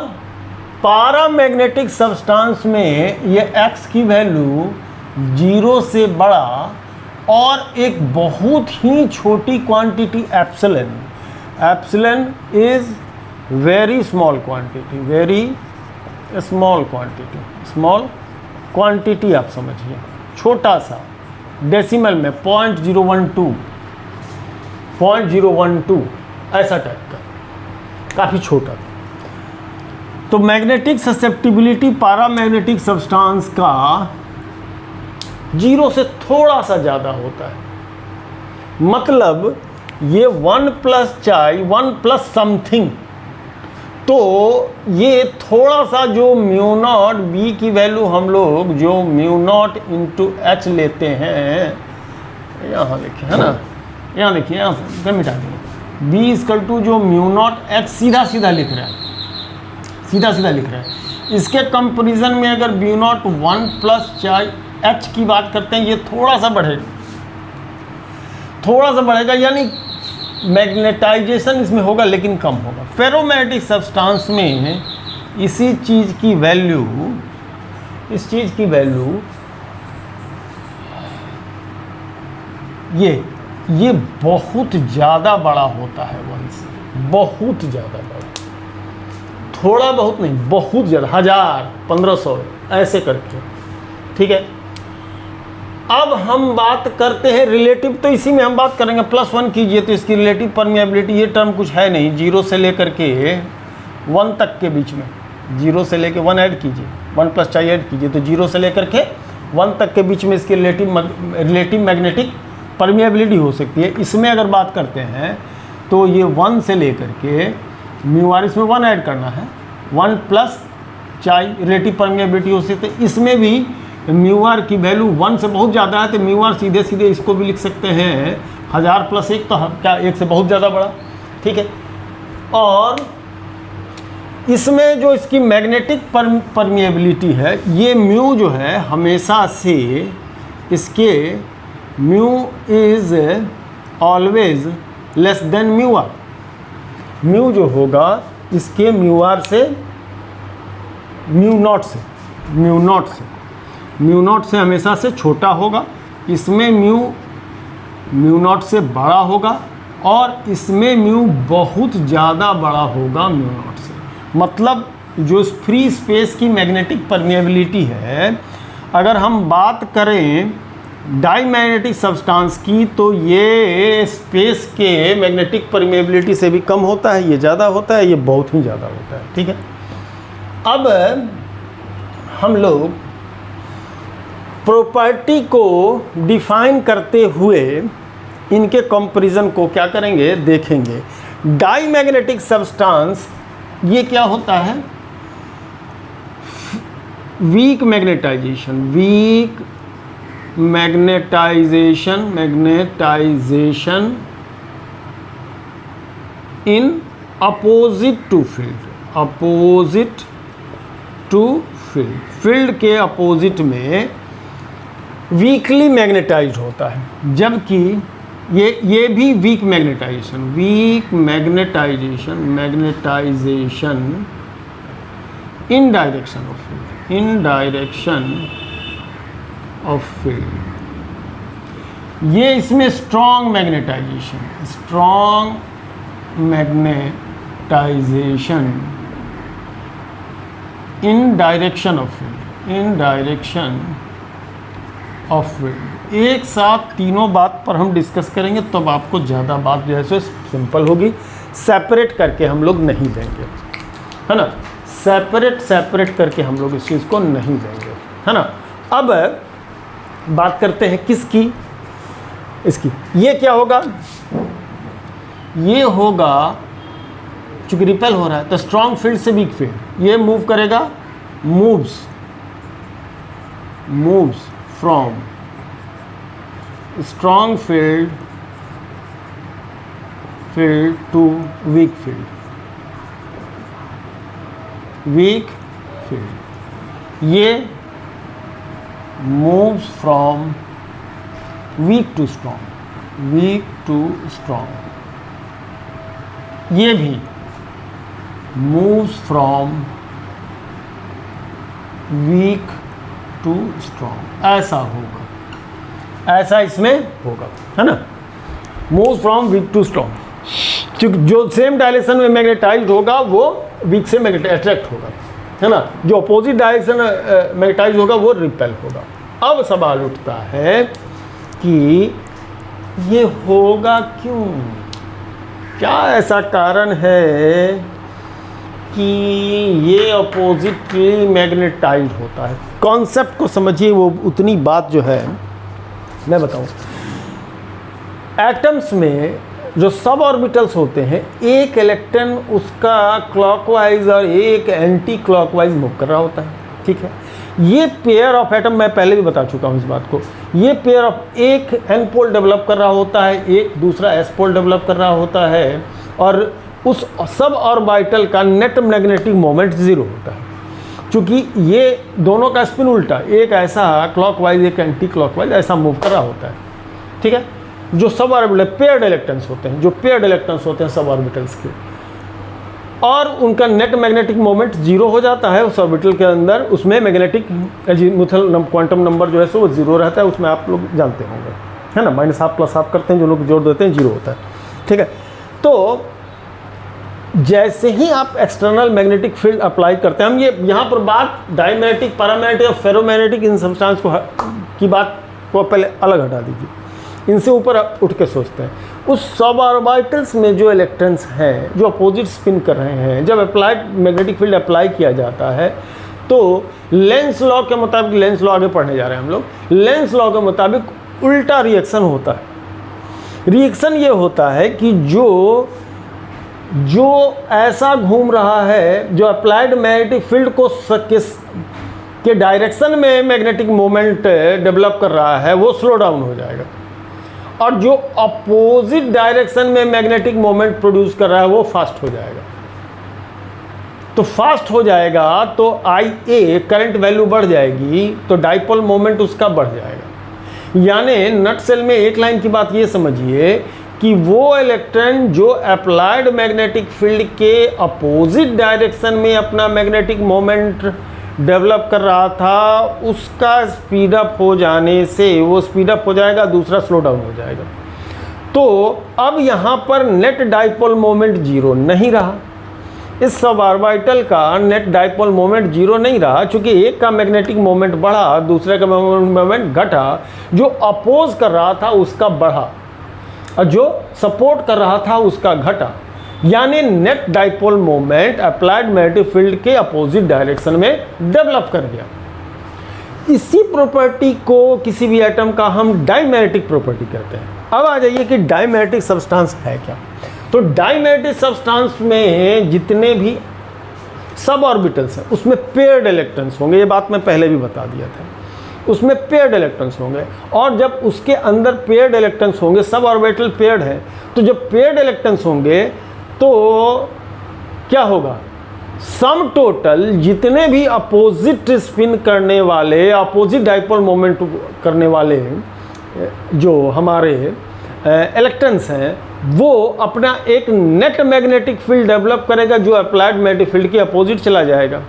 पैरामैग्नेटिक सब्सटेंस में ये X की वैल्यू 0 से बड़ा और एक बहुत ही छोटी quantity epsilon, epsilon is very small quantity, very small quantity, small quantity आप समझिए, छोटा सा, डेसिमल में 0.012 ऐसा टाइप का, काफ़ी छोटा। तो मैग्नेटिक ससेप्टिबिलिटी पैरामैग्नेटिक सब्सटेंस का 0 से थोड़ा सा ज़्यादा होता है, मतलब ये 1 + chi 1 + समथिंग, तो ये थोड़ा सा जो μ0 B की वैल्यू हम लोग जो μ0 × H लेते हैं, यहाँ देखिए, है ना, यहाँ देखिए, यहाँ से मिटा देंगे। B = जो μ0 H सीधा सीधा लिख रहा है, सीधा सीधा लिख रहा है। इसके कंपैरिजन में अगर B0 1 + chi H की बात करते हैं, ये थोड़ा सा बढ़ेगा, थोड़ा सा बढ़ेगा, यानी मैग्नेटाइजेशन इसमें होगा लेकिन कम होगा। फेरोमैग्नेटिक सब्सटेंस में इसी चीज़ की वैल्यू, इस चीज़ की वैल्यू ये बहुत ज़्यादा बड़ा होता है, 1 से बहुत ज़्यादा बड़ा, थोड़ा बहुत नहीं, बहुत ज़्यादा, 1000, 1500 ऐसे करके, ठीक है। अब हम बात करते हैं रिलेटिव, तो इसी में हम बात करेंगे। +1 कीजिए तो इसकी रिलेटिव परमिएबिलिटी, ये टर्म कुछ है नहीं, 0 से लेकर के 1 तक के बीच में, 0 से लेकर 1 ऐड कीजिए, 1 + चाहिए ऐड कीजिए, तो 0 से लेकर के 1 तक के बीच में इसकी रिलेटिव मैग्नेटिक परमिएबिलिटी हो सकती है। इसमें अगर बात करते हैं तो ये 1 से लेकर के μr, इसमें 1 ऐड करना है, 1 प्लस चाहिए रिलेटिव परमिएबिलिटी हो सकती है। इसमें भी μr की वैल्यू 1 से बहुत ज़्यादा है, तो μr सीधे सीधे इसको भी लिख सकते हैं 1000 + 1, तो क्या 1 से बहुत ज़्यादा बड़ा, ठीक है। और इसमें जो इसकी मैग्नेटिक परमिएबिलिटी है, ये म्यू जो है हमेशा से इसके mu is always less than μr। Mu जो होगा इसके μr से म्यू नॉट से हमेशा से छोटा होगा, इसमें म्यू नॉट से बड़ा होगा, और इसमें म्यू बहुत ज़्यादा बड़ा होगा म्यू नॉट से। मतलब जो फ्री स्पेस की मैग्नेटिक परमिएबिलिटी है, अगर हम बात करें डाईमैग्नेटिक सब्सटेंस की, तो ये स्पेस के मैग्नेटिक परमिएबिलिटी से भी कम होता है, ये ज़्यादा होता है, ये बहुत ही ज़्यादा होता है, ठीक है। अब हम लोग प्रॉपर्टी को डिफाइन करते हुए इनके कंपैरिजन को क्या करेंगे, देखेंगे। डाईमैग्नेटिक सब्सटेंस ये क्या होता है, weak magnetization in opposite to field के अपोजिट में वीकली मैग्नेटाइज्ड होता है, जबकि ये भी weak magnetization in direction of field, ये इसमें strong magnetization in direction of field. एक साथ तीनों बात पर हम डिस्कस करेंगे, तब आपको ज़्यादा बात जो है सो सिंपल होगी। सेपरेट करके हम लोग नहीं देंगे, है ना, सेपरेट करके हम लोग इस चीज़ को नहीं देंगे, है ना। अब बात करते हैं किसकी, इसकी। ये क्या होगा, ये होगा चूँकि रिपेल हो रहा है तो स्ट्रॉन्ग फील्ड से वीक फील्ड, ये मूव करेगा, moves from strong field to weak field, ये moves from weak to strong, ये भी moves from weak to strong. ऐसा होगा, ऐसा इसमें होगा, है ना, moves from weak to strong. क्योंकि जो सेम डायरेक्शन में मैग्नेटाइज्ड होगा वो वीक से अट्रैक्ट होगा, है ना, जो अपोजिट डायरेक्शन मैग्नेटाइज होगा वो रिपेल होगा। अब सवाल उठता है कि ये होगा क्यों, क्या ऐसा कारण है कि ये अपोजिटली मैग्नेटाइज होता है। कॉन्सेप्ट को समझिए, वो उतनी बात जो है मैं बताऊं। एटम्स में जो सब ऑर्बिटल्स होते हैं, एक इलेक्ट्रॉन उसका क्लॉकवाइज और एक एंटी क्लॉकवाइज मूव कर रहा होता है, ठीक है। ये पेयर ऑफ एटम, मैं पहले भी बता चुका हूँ इस बात को, ये पेयर ऑफ एक एन पोल डेवलप कर रहा होता है, एक दूसरा एस पोल डेवलप कर रहा होता है, और उस सब ऑर्बिटल का नेट मैग्नेटिक मोमेंट 0 होता है। चूँकि ये दोनों का स्पिन उल्टा, एक ऐसा क्लॉकवाइज एक एंटी क्लॉकवाइज ऐसा मूव कर रहा होता है, ठीक है। जो सब ऑर्बिटल पेयर्ड इलेक्ट्रॉन्स होते हैं, सब ऑर्बिटल्स के, और उनका नेट मैग्नेटिक मोमेंट 0 हो जाता है उस ऑर्बिटल के अंदर। उसमें मैग्नेटिक क्वांटम नंबर जो है सो वो 0 रहता है, उसमें आप लोग जानते होंगे, है ना, -12 + ½ करते हैं, जो लोग जोड़ देते हैं 0 होता है, ठीक है। तो जैसे ही आप एक्सटर्नल मैग्नेटिक फील्ड अप्लाई करते हैं, हम ये यहाँ पर बात डायमैग्नेटिक, पैरामैग्नेटिक और फेरोमैग्नेटिक इन सब्सटेंस की बात को पहले अलग हटा दीजिए, इनसे ऊपर उठ के सोचते हैं। उस सब ऑर्बिटल्स में जो इलेक्ट्रॉन्स हैं जो अपोजिट स्पिन कर रहे हैं, जब अप्लाइड मैग्नेटिक फील्ड अप्लाई किया जाता है तो लेंस लॉ के मुताबिक, लेंस लॉ आगे पढ़ने जा रहे हैं हम लोग, लेंस लॉ के मुताबिक उल्टा रिएक्शन होता है। रिएक्शन ये होता है कि जो ऐसा घूम रहा है, जो अप्लाइड मैग्नेटिक फील्ड को के डायरेक्शन में मैग्नेटिक मोमेंट डेवलप कर रहा है, वो स्लो डाउन हो जाएगा, और जो अपोजिट डायरेक्शन में मैग्नेटिक मोमेंट प्रोड्यूस कर रहा है वो फास्ट हो जाएगा। तो फास्ट हो जाएगा तो IA करंट वैल्यू बढ़ जाएगी, तो डाइपोल मोमेंट उसका बढ़ जाएगा। यानी नट सेल में एक लाइन की बात ये समझिए कि वो इलेक्ट्रॉन जो अप्लाइड मैग्नेटिक फील्ड के अपोजिट डायरेक्शन में अपना मैग्नेटिक मोमेंट डेवलप कर रहा था, उसका स्पीड अप हो जाने से वो स्पीड अप हो जाएगा, दूसरा स्लो डाउन हो जाएगा। तो अब यहाँ पर नेट डाइपोल मोमेंट जीरो नहीं रहा, इस सब ऑर्बिटल का नेट डाइपोल मोमेंट जीरो नहीं रहा, चूँकि एक का मैग्नेटिक मोमेंट बढ़ा, दूसरे का मोमेंट घटा, जो अपोज कर रहा था उसका बढ़ा और जो सपोर्ट कर रहा था उसका घटा। यानी net dipole moment applied magnetic field के अपोजिट डायरेक्शन में डेवलप कर गया। इसी प्रॉपर्टी को किसी भी एटम का हम डायमैग्नेटिक प्रॉपर्टी कहते हैं। अब आ जाइए कि डायमैग्नेटिक सब्सटेंस है क्या। तो डायमैग्नेटिक सब्सटेंस में जितने भी सब ऑर्बिटल्स हैं उसमें पेयर्ड इलेक्ट्रॉन्स होंगे, ये बात मैं पहले भी बता दिया था। उसमें पेयर्ड इलेक्ट्रॉन्स होंगे, और जब उसके अंदर पेयर्ड इलेक्ट्रॉन्स होंगे, सब ऑर्बिटल पेयर्ड है, तो जब पेयर्ड इलेक्ट्रॉन्स होंगे तो क्या होगा, सम टोटल जितने भी अपोजिट स्पिन करने वाले, अपोजिट डाइपोल मोमेंट करने वाले जो हमारे इलेक्ट्रॉन्स हैं, वो अपना एक नेट मैग्नेटिक फील्ड डेवलप करेगा जो अप्लाइड मैग्नेटिक फील्ड के अपोजिट चला जाएगा।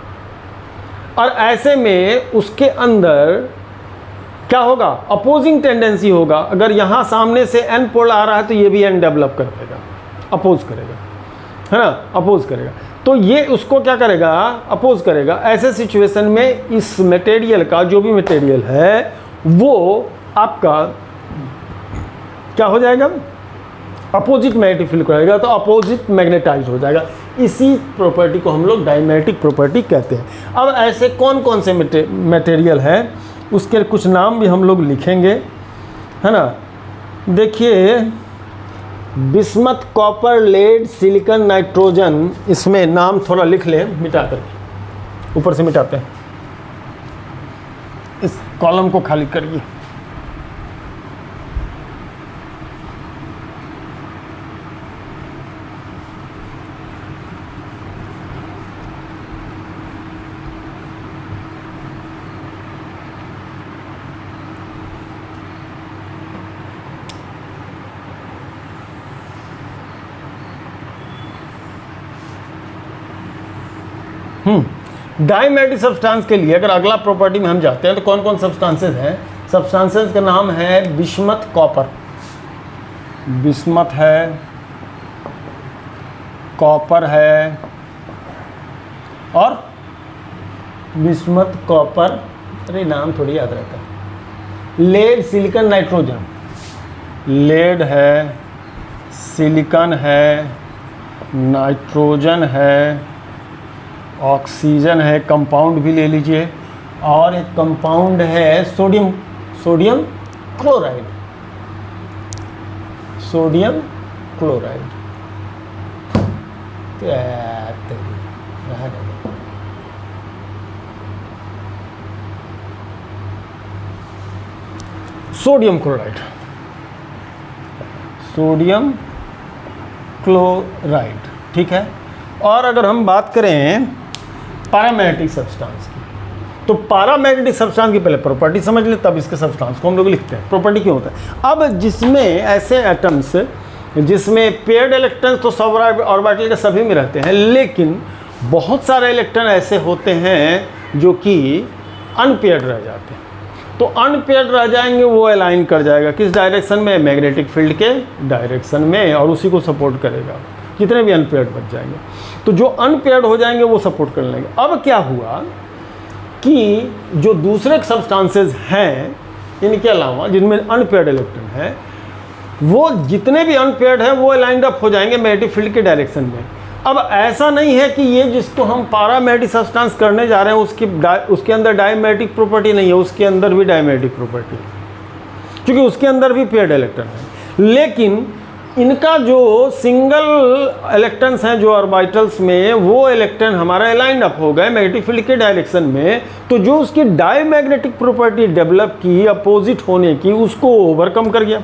और ऐसे में उसके अंदर क्या होगा, अपोजिंग टेंडेंसी होगा। अगर यहाँ सामने से n पोल आ रहा है तो ये भी n डेवलप कर देगा, अपोज करेगा, है ना, अपोज करेगा। तो ये उसको क्या करेगा, अपोज करेगा। ऐसे सिचुएशन में इस मटेरियल का, जो भी मटेरियल है, वो आपका क्या हो जाएगा, अपोजिट मैग्नेटिक फील्ड करेगा, तो अपोजिट मैग्नेटाइज हो जाएगा। इसी प्रॉपर्टी को हम लोग डायमैग्नेटिक प्रॉपर्टी कहते हैं। अब ऐसे कौन कौन से मटेरियल है उसके कुछ नाम भी हम लोग लिखेंगे, है ना। देखिए, bismuth, copper, lead, silicon, nitrogen, इसमें नाम थोड़ा लिख लें मिटा कर, ऊपर से मिटाते हैं, इस कॉलम को खाली करिए। डायमैग्नेटिक सब्सटेंस के लिए अगर अगला प्रॉपर्टी में हम जाते हैं तो कौन कौन सब्सटेंसेस हैं। सब्सटेंसेस का नाम है बिस्मथ, कॉपर, बिस्मथ है, कॉपर है, और बिस्मथ, कॉपर, अरे नाम थोड़ी याद रहता है, लेड, सिलिकॉन, नाइट्रोजन, लेड है, सिलिकॉन है, नाइट्रोजन है, ऑक्सीजन है, कंपाउंड भी ले लीजिए, और एक कंपाउंड है sodium, sodium chloride, sodium chloride. Sodium chloride, sodium chloride, ठीक है। और अगर हम बात करें पैरामैग्नेटिक सब्सटेंस की, तो पैरामैग्नेटिक सब्सटेंस की पहले प्रॉपर्टी समझ ले, तब इसके सब्सटेंस को हम लोग लिखते हैं। प्रॉपर्टी क्यों होता है। अब जिसमें ऐसे एटम्स जिसमें पेयर्ड इलेक्ट्रॉन्स तो सब ऑर्बिटल के सभी में रहते हैं, लेकिन बहुत सारे इलेक्ट्रॉन ऐसे होते हैं जो कि अनपेयर्ड रह जाते हैं। तो अनपेयर्ड रह जाएंगे, वो अलाइन कर जाएगा किस डायरेक्शन में, मैग्नेटिक फील्ड के डायरेक्शन में, और उसी को सपोर्ट करेगा। जितने भी अनपेयर्ड बच जाएंगे। तो जो अनपेयर्ड हो जाएंगे वो सपोर्ट कर लेंगे। अब क्या हुआ कि जो दूसरे सब्सटेंसेस हैं इनके अलावा जिनमें अनपेयर्ड इलेक्ट्रॉन है, वो जितने भी अनपेयर्ड है वो अलाइंड अप हो जाएंगे मैग्नेटिक फील्ड के डायरेक्शन में। अब ऐसा नहीं है कि ये जिसको हम पारामैग्नेटिक सब्सटेंस करने जा रहे हैं उसके अंदर डायमैग्नेटिक प्रॉपर्टी नहीं है, उसके अंदर भी डायमैग्नेटिक प्रॉपर्टी है, क्योंकि उसके अंदर भी पेयर्ड इलेक्ट्रॉन है। लेकिन इनका जो सिंगल इलेक्ट्रॉन्स हैं जो ऑर्बिटल्स में, वो इलेक्ट्रॉन हमारा अलाइंड अप हो गए मैग्नेटिक फील्ड के डायरेक्शन में। तो जो उसकी डायमैग्नेटिक प्रॉपर्टी डेवलप की अपोजिट होने की, उसको ओवरकम कर गया,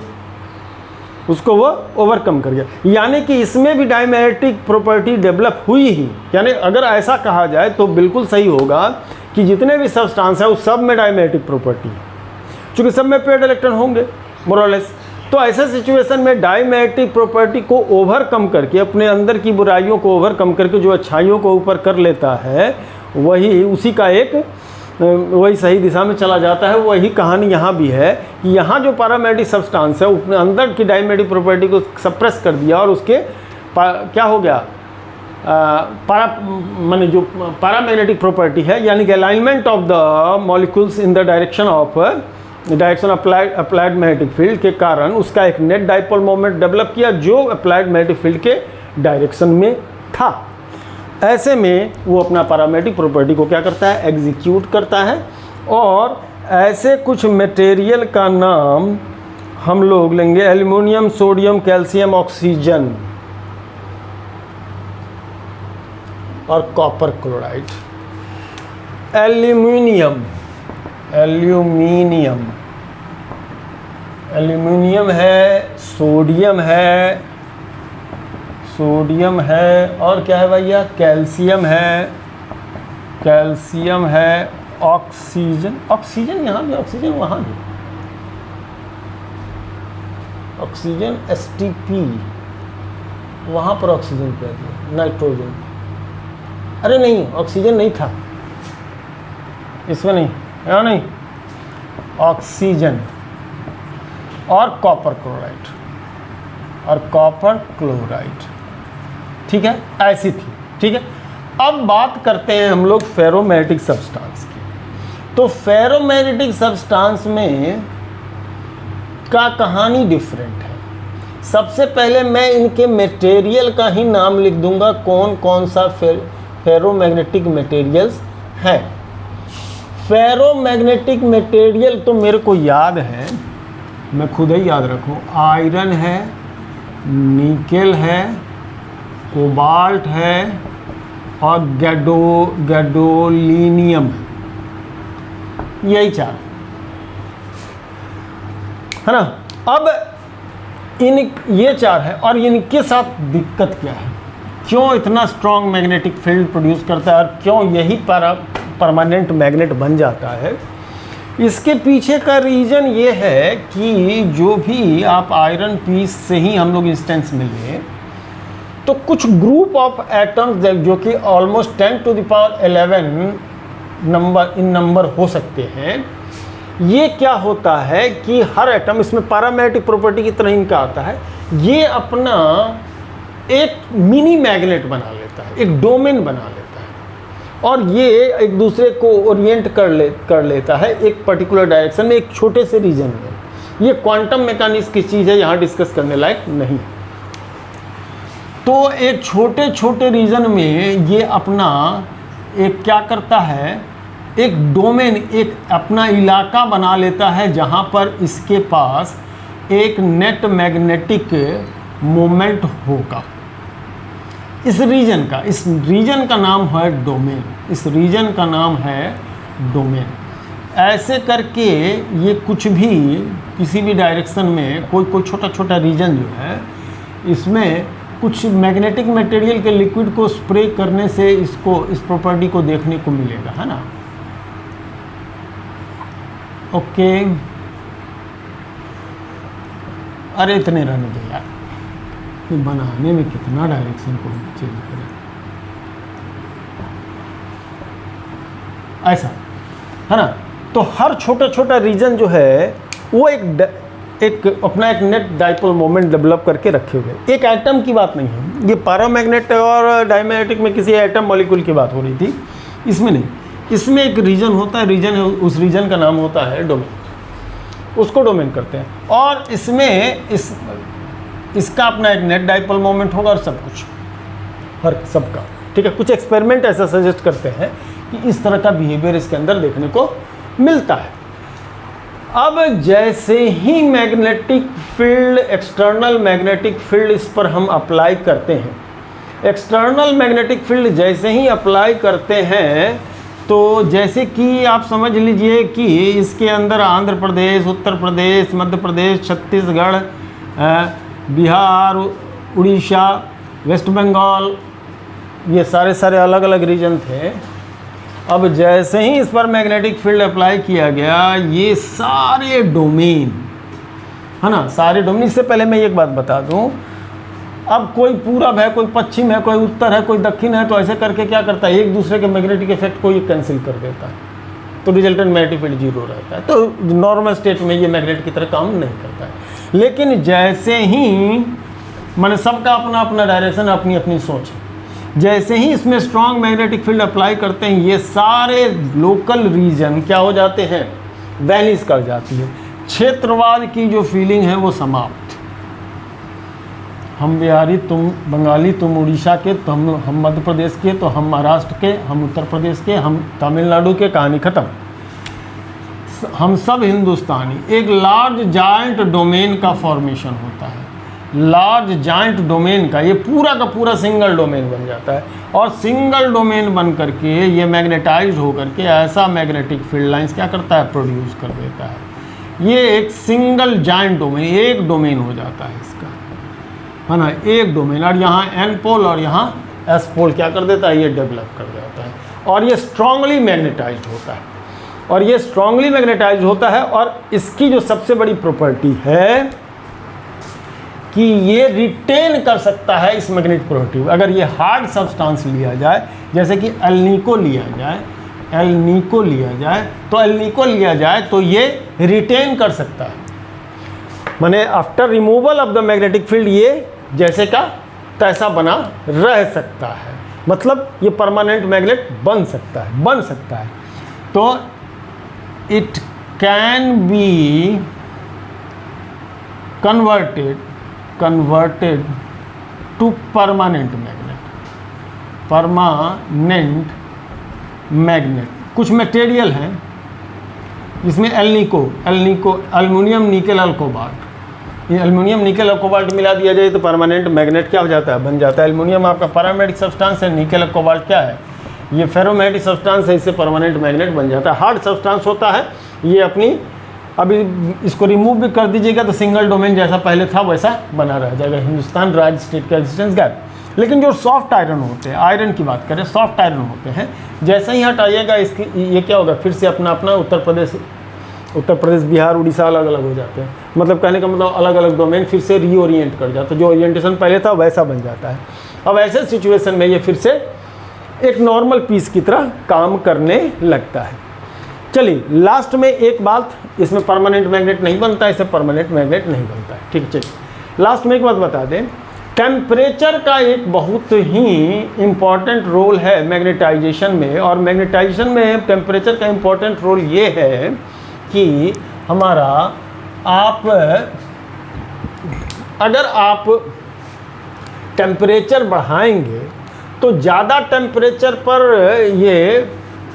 उसको वो ओवरकम कर गया। यानी कि इसमें भी डायमैग्नेटिक प्रॉपर्टी डेवलप हुई ही। यानी अगर ऐसा कहा जाए तो बिल्कुल सही होगा कि जितने भी सब्सटेंस है उस सब में डायमैग्नेटिक प्रॉपर्टी है, क्योंकि सब में पेयर्ड इलेक्ट्रॉन होंगे मोर और लेस। तो ऐसे सिचुएशन में डायमैग्नेटिक प्रॉपर्टी को ओवरकम करके, अपने अंदर की बुराइयों को ओवरकम करके जो अच्छाइयों को ऊपर कर लेता है, वही उसी का एक वही सही दिशा में चला जाता है। वही कहानी यहाँ भी है कि यहाँ जो पैरामैग्नेटिक सब्सटेंस है उसने अंदर की डायमैग्नेटिक प्रॉपर्टी को सप्रेस कर दिया और उसके क्या हो गया, माने जो पैरामैग्नेटिक प्रॉपर्टी है, यानी कि alignment of the molecules in the direction of applied magnetic field के कारण उसका एक नेट डाइपोल मोमेंट डेवलप किया जो अप्लाइड मैग्नेटिक फील्ड के डायरेक्शन में था। ऐसे में वो अपना पैरामैग्नेटिक प्रॉपर्टी को क्या करता है, एग्जीक्यूट करता है। और ऐसे कुछ मटेरियल का नाम हम लोग लेंगे एल्युमिनियम, सोडियम, कैल्शियम, ऑक्सीजन और कॉपर क्लोराइड। एल्यूमिनियम है, सोडियम है और क्या है भैया, कैल्शियम है, ऑक्सीजन यहाँ भी, ऑक्सीजन वहाँ भी, ऑक्सीजन STP वहाँ पर ऑक्सीजन क्या दिया, नाइट्रोजन, अरे नहीं ऑक्सीजन नहीं था इसमें, नहीं यहाँ नहीं, ऑक्सीजन और कॉपर क्लोराइड, ठीक है, ऐसी थी। ठीक है, अब बात करते हैं हम लोग फेरोमैग्नेटिक सब्सटेंस की। तो फेरोमैग्नेटिक सब्सटेंस में का कहानी डिफरेंट है। सबसे पहले मैं इनके मटेरियल का ही नाम लिख दूंगा, कौन कौन सा फेरोमैग्नेटिक मटेरियल्स हैं। फेरोमैग्नेटिक मटेरियल तो मेरे को याद है, मैं खुद ही याद रखूं, आयरन है, निकेल है, कोबाल्ट है और गैडोलीनियम, यही चार है ना। अब ये चार है और इनके साथ दिक्कत क्या है, क्यों इतना स्ट्रॉन्ग मैग्नेटिक फील्ड प्रोड्यूस करता है और क्यों यही परमानेंट मैग्नेट बन जाता है। इसके पीछे का रीज़न ये है कि जो भी आप आयरन पीस से ही हम लोग इंस्टेंस मिले, तो कुछ ग्रुप ऑफ एटम्स जो कि almost 10 to the power 11 number हो सकते हैं, ये क्या होता है कि हर एटम, इसमें पैरामैग्नेटिक प्रॉपर्टी की तरह इनका आता है, ये अपना एक मिनी मैग्नेट बना लेता है, एक डोमेन बना लेता है और ये एक दूसरे को ओरिएंट कर लेता है एक पर्टिकुलर डायरेक्शन में, एक छोटे से रीजन में। ये क्वांटम मैकेनिक्स की चीज़ है, यहाँ डिस्कस करने लायक नहीं। तो एक छोटे छोटे रीजन में ये अपना एक क्या करता है, एक डोमेन, एक अपना इलाका बना लेता है जहाँ पर इसके पास एक नेट मैग्नेटिक मोमेंट होगा। इस रीजन का नाम है डोमेन, इस रीजन का नाम है डोमेन। ऐसे करके ये कुछ भी किसी भी डायरेक्शन में कोई छोटा छोटा रीजन जो है, इसमें कुछ मैग्नेटिक मटेरियल के लिक्विड को स्प्रे करने से इसको, इस प्रॉपर्टी को देखने को मिलेगा, है ना। ओके, अरे इतने रहने दो यार, तो बनाने में कितना डायरेक्शन को चेंज करें, ऐसा है ना। तो हर छोटा छोटा रीजन जो है वो एक अपना एक नेट डाइपोल मोमेंट डेवलप करके रखे हुए। एक एटम की बात नहीं है, ये पैरामैग्नेट और डायमैग्नेटिक में किसी एटम मॉलिक्यूल की बात हो रही थी, इसमें नहीं। इसमें एक रीजन होता है, रीजन है, उस रीजन का नाम होता है डोमेन, उसको डोमेन करते हैं। और इसमें इसका अपना एक नेट डाइपोल मोमेंट होगा और सब कुछ, हर सबका, ठीक है। कुछ एक्सपेरिमेंट ऐसा सजेस्ट करते हैं कि इस तरह का बिहेवियर इसके अंदर देखने को मिलता है। अब जैसे ही magnetic field, external magnetic field इस पर हम अप्लाई करते हैं, एक्सटर्नल मैग्नेटिक फील्ड जैसे ही अप्लाई करते हैं, तो जैसे कि आप समझ लीजिए कि इसके अंदर आंध्र प्रदेश, उत्तर प्रदेश, मध्य प्रदेश, छत्तीसगढ़, बिहार, उड़ीसा, वेस्ट बंगाल, ये सारे अलग अलग रीजन थे। अब जैसे ही इस पर मैग्नेटिक फील्ड अप्लाई किया गया, ये सारे डोमेन, है ना, सारे डोमेन। इससे पहले मैं एक बात बता दूं, अब कोई पूरब है, कोई पश्चिम है, कोई उत्तर है, कोई दक्षिण है, तो ऐसे करके क्या करता है, एक दूसरे के मैग्नेटिक इफेक्ट को ये कैंसिल कर देता है, तो रिजल्टेंट मैग्नेटिक फील्ड जीरो रहता है। तो नॉर्मल स्टेट में ये मैग्नेट की तरह काम नहीं करता है। लेकिन जैसे ही, मैंने सबका अपना अपना डायरेक्शन, अपनी अपनी सोच है, जैसे ही इसमें स्ट्रॉन्ग मैग्नेटिक फील्ड अप्लाई करते हैं, ये सारे लोकल रीजन क्या हो जाते हैं, वैनिश कर जाती है। क्षेत्रवाद की जो फीलिंग है वो समाप्त। हम बिहारी, तुम बंगाली, तुम उड़ीसा के, तो हम मध्य प्रदेश के, तो हम महाराष्ट्र के, हम उत्तर प्रदेश के, हम तमिलनाडु के, कहानी ख़त्म। हम सब हिंदुस्तानी। एक लार्ज जाइंट डोमेन का फॉर्मेशन होता है, लार्ज जाइंट डोमेन का, ये पूरा का पूरा सिंगल डोमेन बन जाता है। और सिंगल डोमेन बन करके ये मैग्नेटाइज होकर के ऐसा मैग्नेटिक फील्ड लाइंस क्या करता है, प्रोड्यूस कर देता है। ये एक सिंगल जाइंट डोमेन, एक डोमेन हो जाता है इसका, है ना, एक डोमेन। और यहाँ एन पोल और यहाँ एस पोल क्या कर देता है, ये डेवलप कर देता है। और ये स्ट्रांगली मैग्नेटाइज्ड होता है, और ये स्ट्रांगली मैग्नेटाइज्ड होता है। और इसकी जो सबसे बड़ी प्रॉपर्टी है कि ये रिटेन कर सकता है इस मैग्नेटिक प्रॉपर्टी। अगर ये हार्ड सब्सटेंस लिया जाए, जैसे कि एल्निको लिया जाए, एल्निको लिया जाए, तो एल्निको लिया जाए तो ये रिटेन कर सकता है, माने after removal of the magnetic field ये जैसे का तैसा बना रह सकता है, मतलब ये परमानेंट मैग्नेट बन सकता है। तो it can be converted to permanent magnet. कुछ मटेरियल हैं जिसमें एल्निको, एल्युमिनियम, निकेल और कोबाल्ट, ये एल्युमिनियम, निकेल और कोबाल्ट मिला दिया जाए तो परमानेंट मैग्नेट क्या हो जाता है, बन जाता है। एल्युमिनियम आपका पैरामैग्नेटिक सब्सटेंस है, निकेल और कोबाल्ट क्या है, ये फेरोमैग्नेटिक सब्सटेंस है, इससे परमानेंट मैग्नेट बन जाता है। हार्ड सब्सटेंस होता है ये अपनी, अभी इसको रिमूव भी कर दीजिएगा तो सिंगल डोमेन जैसा पहले था वैसा बना रह जाएगा, हिंदुस्तान राज्य स्टेट का एग्जिस्टेंस गैप। लेकिन जो सॉफ्ट आयरन होते हैं, आयरन की बात करें, सॉफ्ट आयरन होते हैं, जैसे ही हटाइएगा इसकी ये क्या होगा, फिर से अपना उत्तर प्रदेश, बिहार, उड़ीसा अलग अलग हो जाते हैं। मतलब कहने का मतलब अलग अलग डोमेन फिर से रीओरिएंट कर जाता है, जो ओरिएंटेशन पहले था वैसा बन जाता है। अब ऐसे सिचुएशन में ये फिर से एक नॉर्मल पीस की तरह काम करने लगता है। चलिए लास्ट में एक बात, इसमें परमानेंट मैग्नेट नहीं बनता, इससे परमानेंट मैग्नेट नहीं बनता है, ठीक है। चलिए लास्ट में एक बात बता दें, टेम्परेचर का एक बहुत ही इम्पॉर्टेंट रोल है मैग्नेटाइजेशन में। और मैग्नेटाइजेशन में टेम्परेचर का इम्पॉर्टेंट रोल ये है कि हमारा अगर आप टेम्परेचर बढ़ाएंगे तो ज़्यादा टेम्परेचर पर ये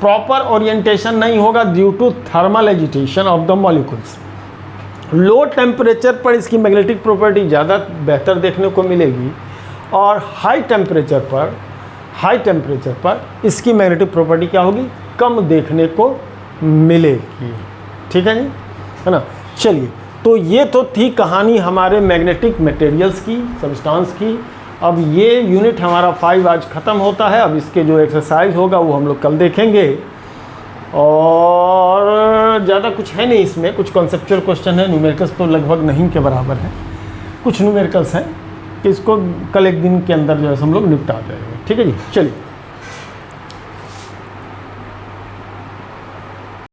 प्रॉपर ओरिएंटेशन नहीं होगा due to thermal agitation of the molecules. Low temperature पर इसकी मैग्नेटिक प्रॉपर्टी ज़्यादा बेहतर देखने को मिलेगी, और हाई टेम्परेचर पर इसकी मैग्नेटिक प्रॉपर्टी क्या होगी, कम देखने को मिलेगी, ठीक है जी, है ना। चलिए तो ये तो थी कहानी हमारे मैग्नेटिक मटेरियल्स की, सब्सटेंस की। अब ये यूनिट हमारा 5 आज ख़त्म होता है। अब इसके जो एक्सरसाइज होगा वो हम लोग कल देखेंगे, और ज़्यादा कुछ है नहीं इसमें, कुछ कॉन्सेप्चुअल क्वेश्चन है, न्यूमेरिकल्स तो लगभग नहीं के बराबर है, कुछ न्यूमेरिकल्स हैं कि इसको कल एक दिन के अंदर जो है हम लोग निपटा देंगे, ठीक है जी। चलिए।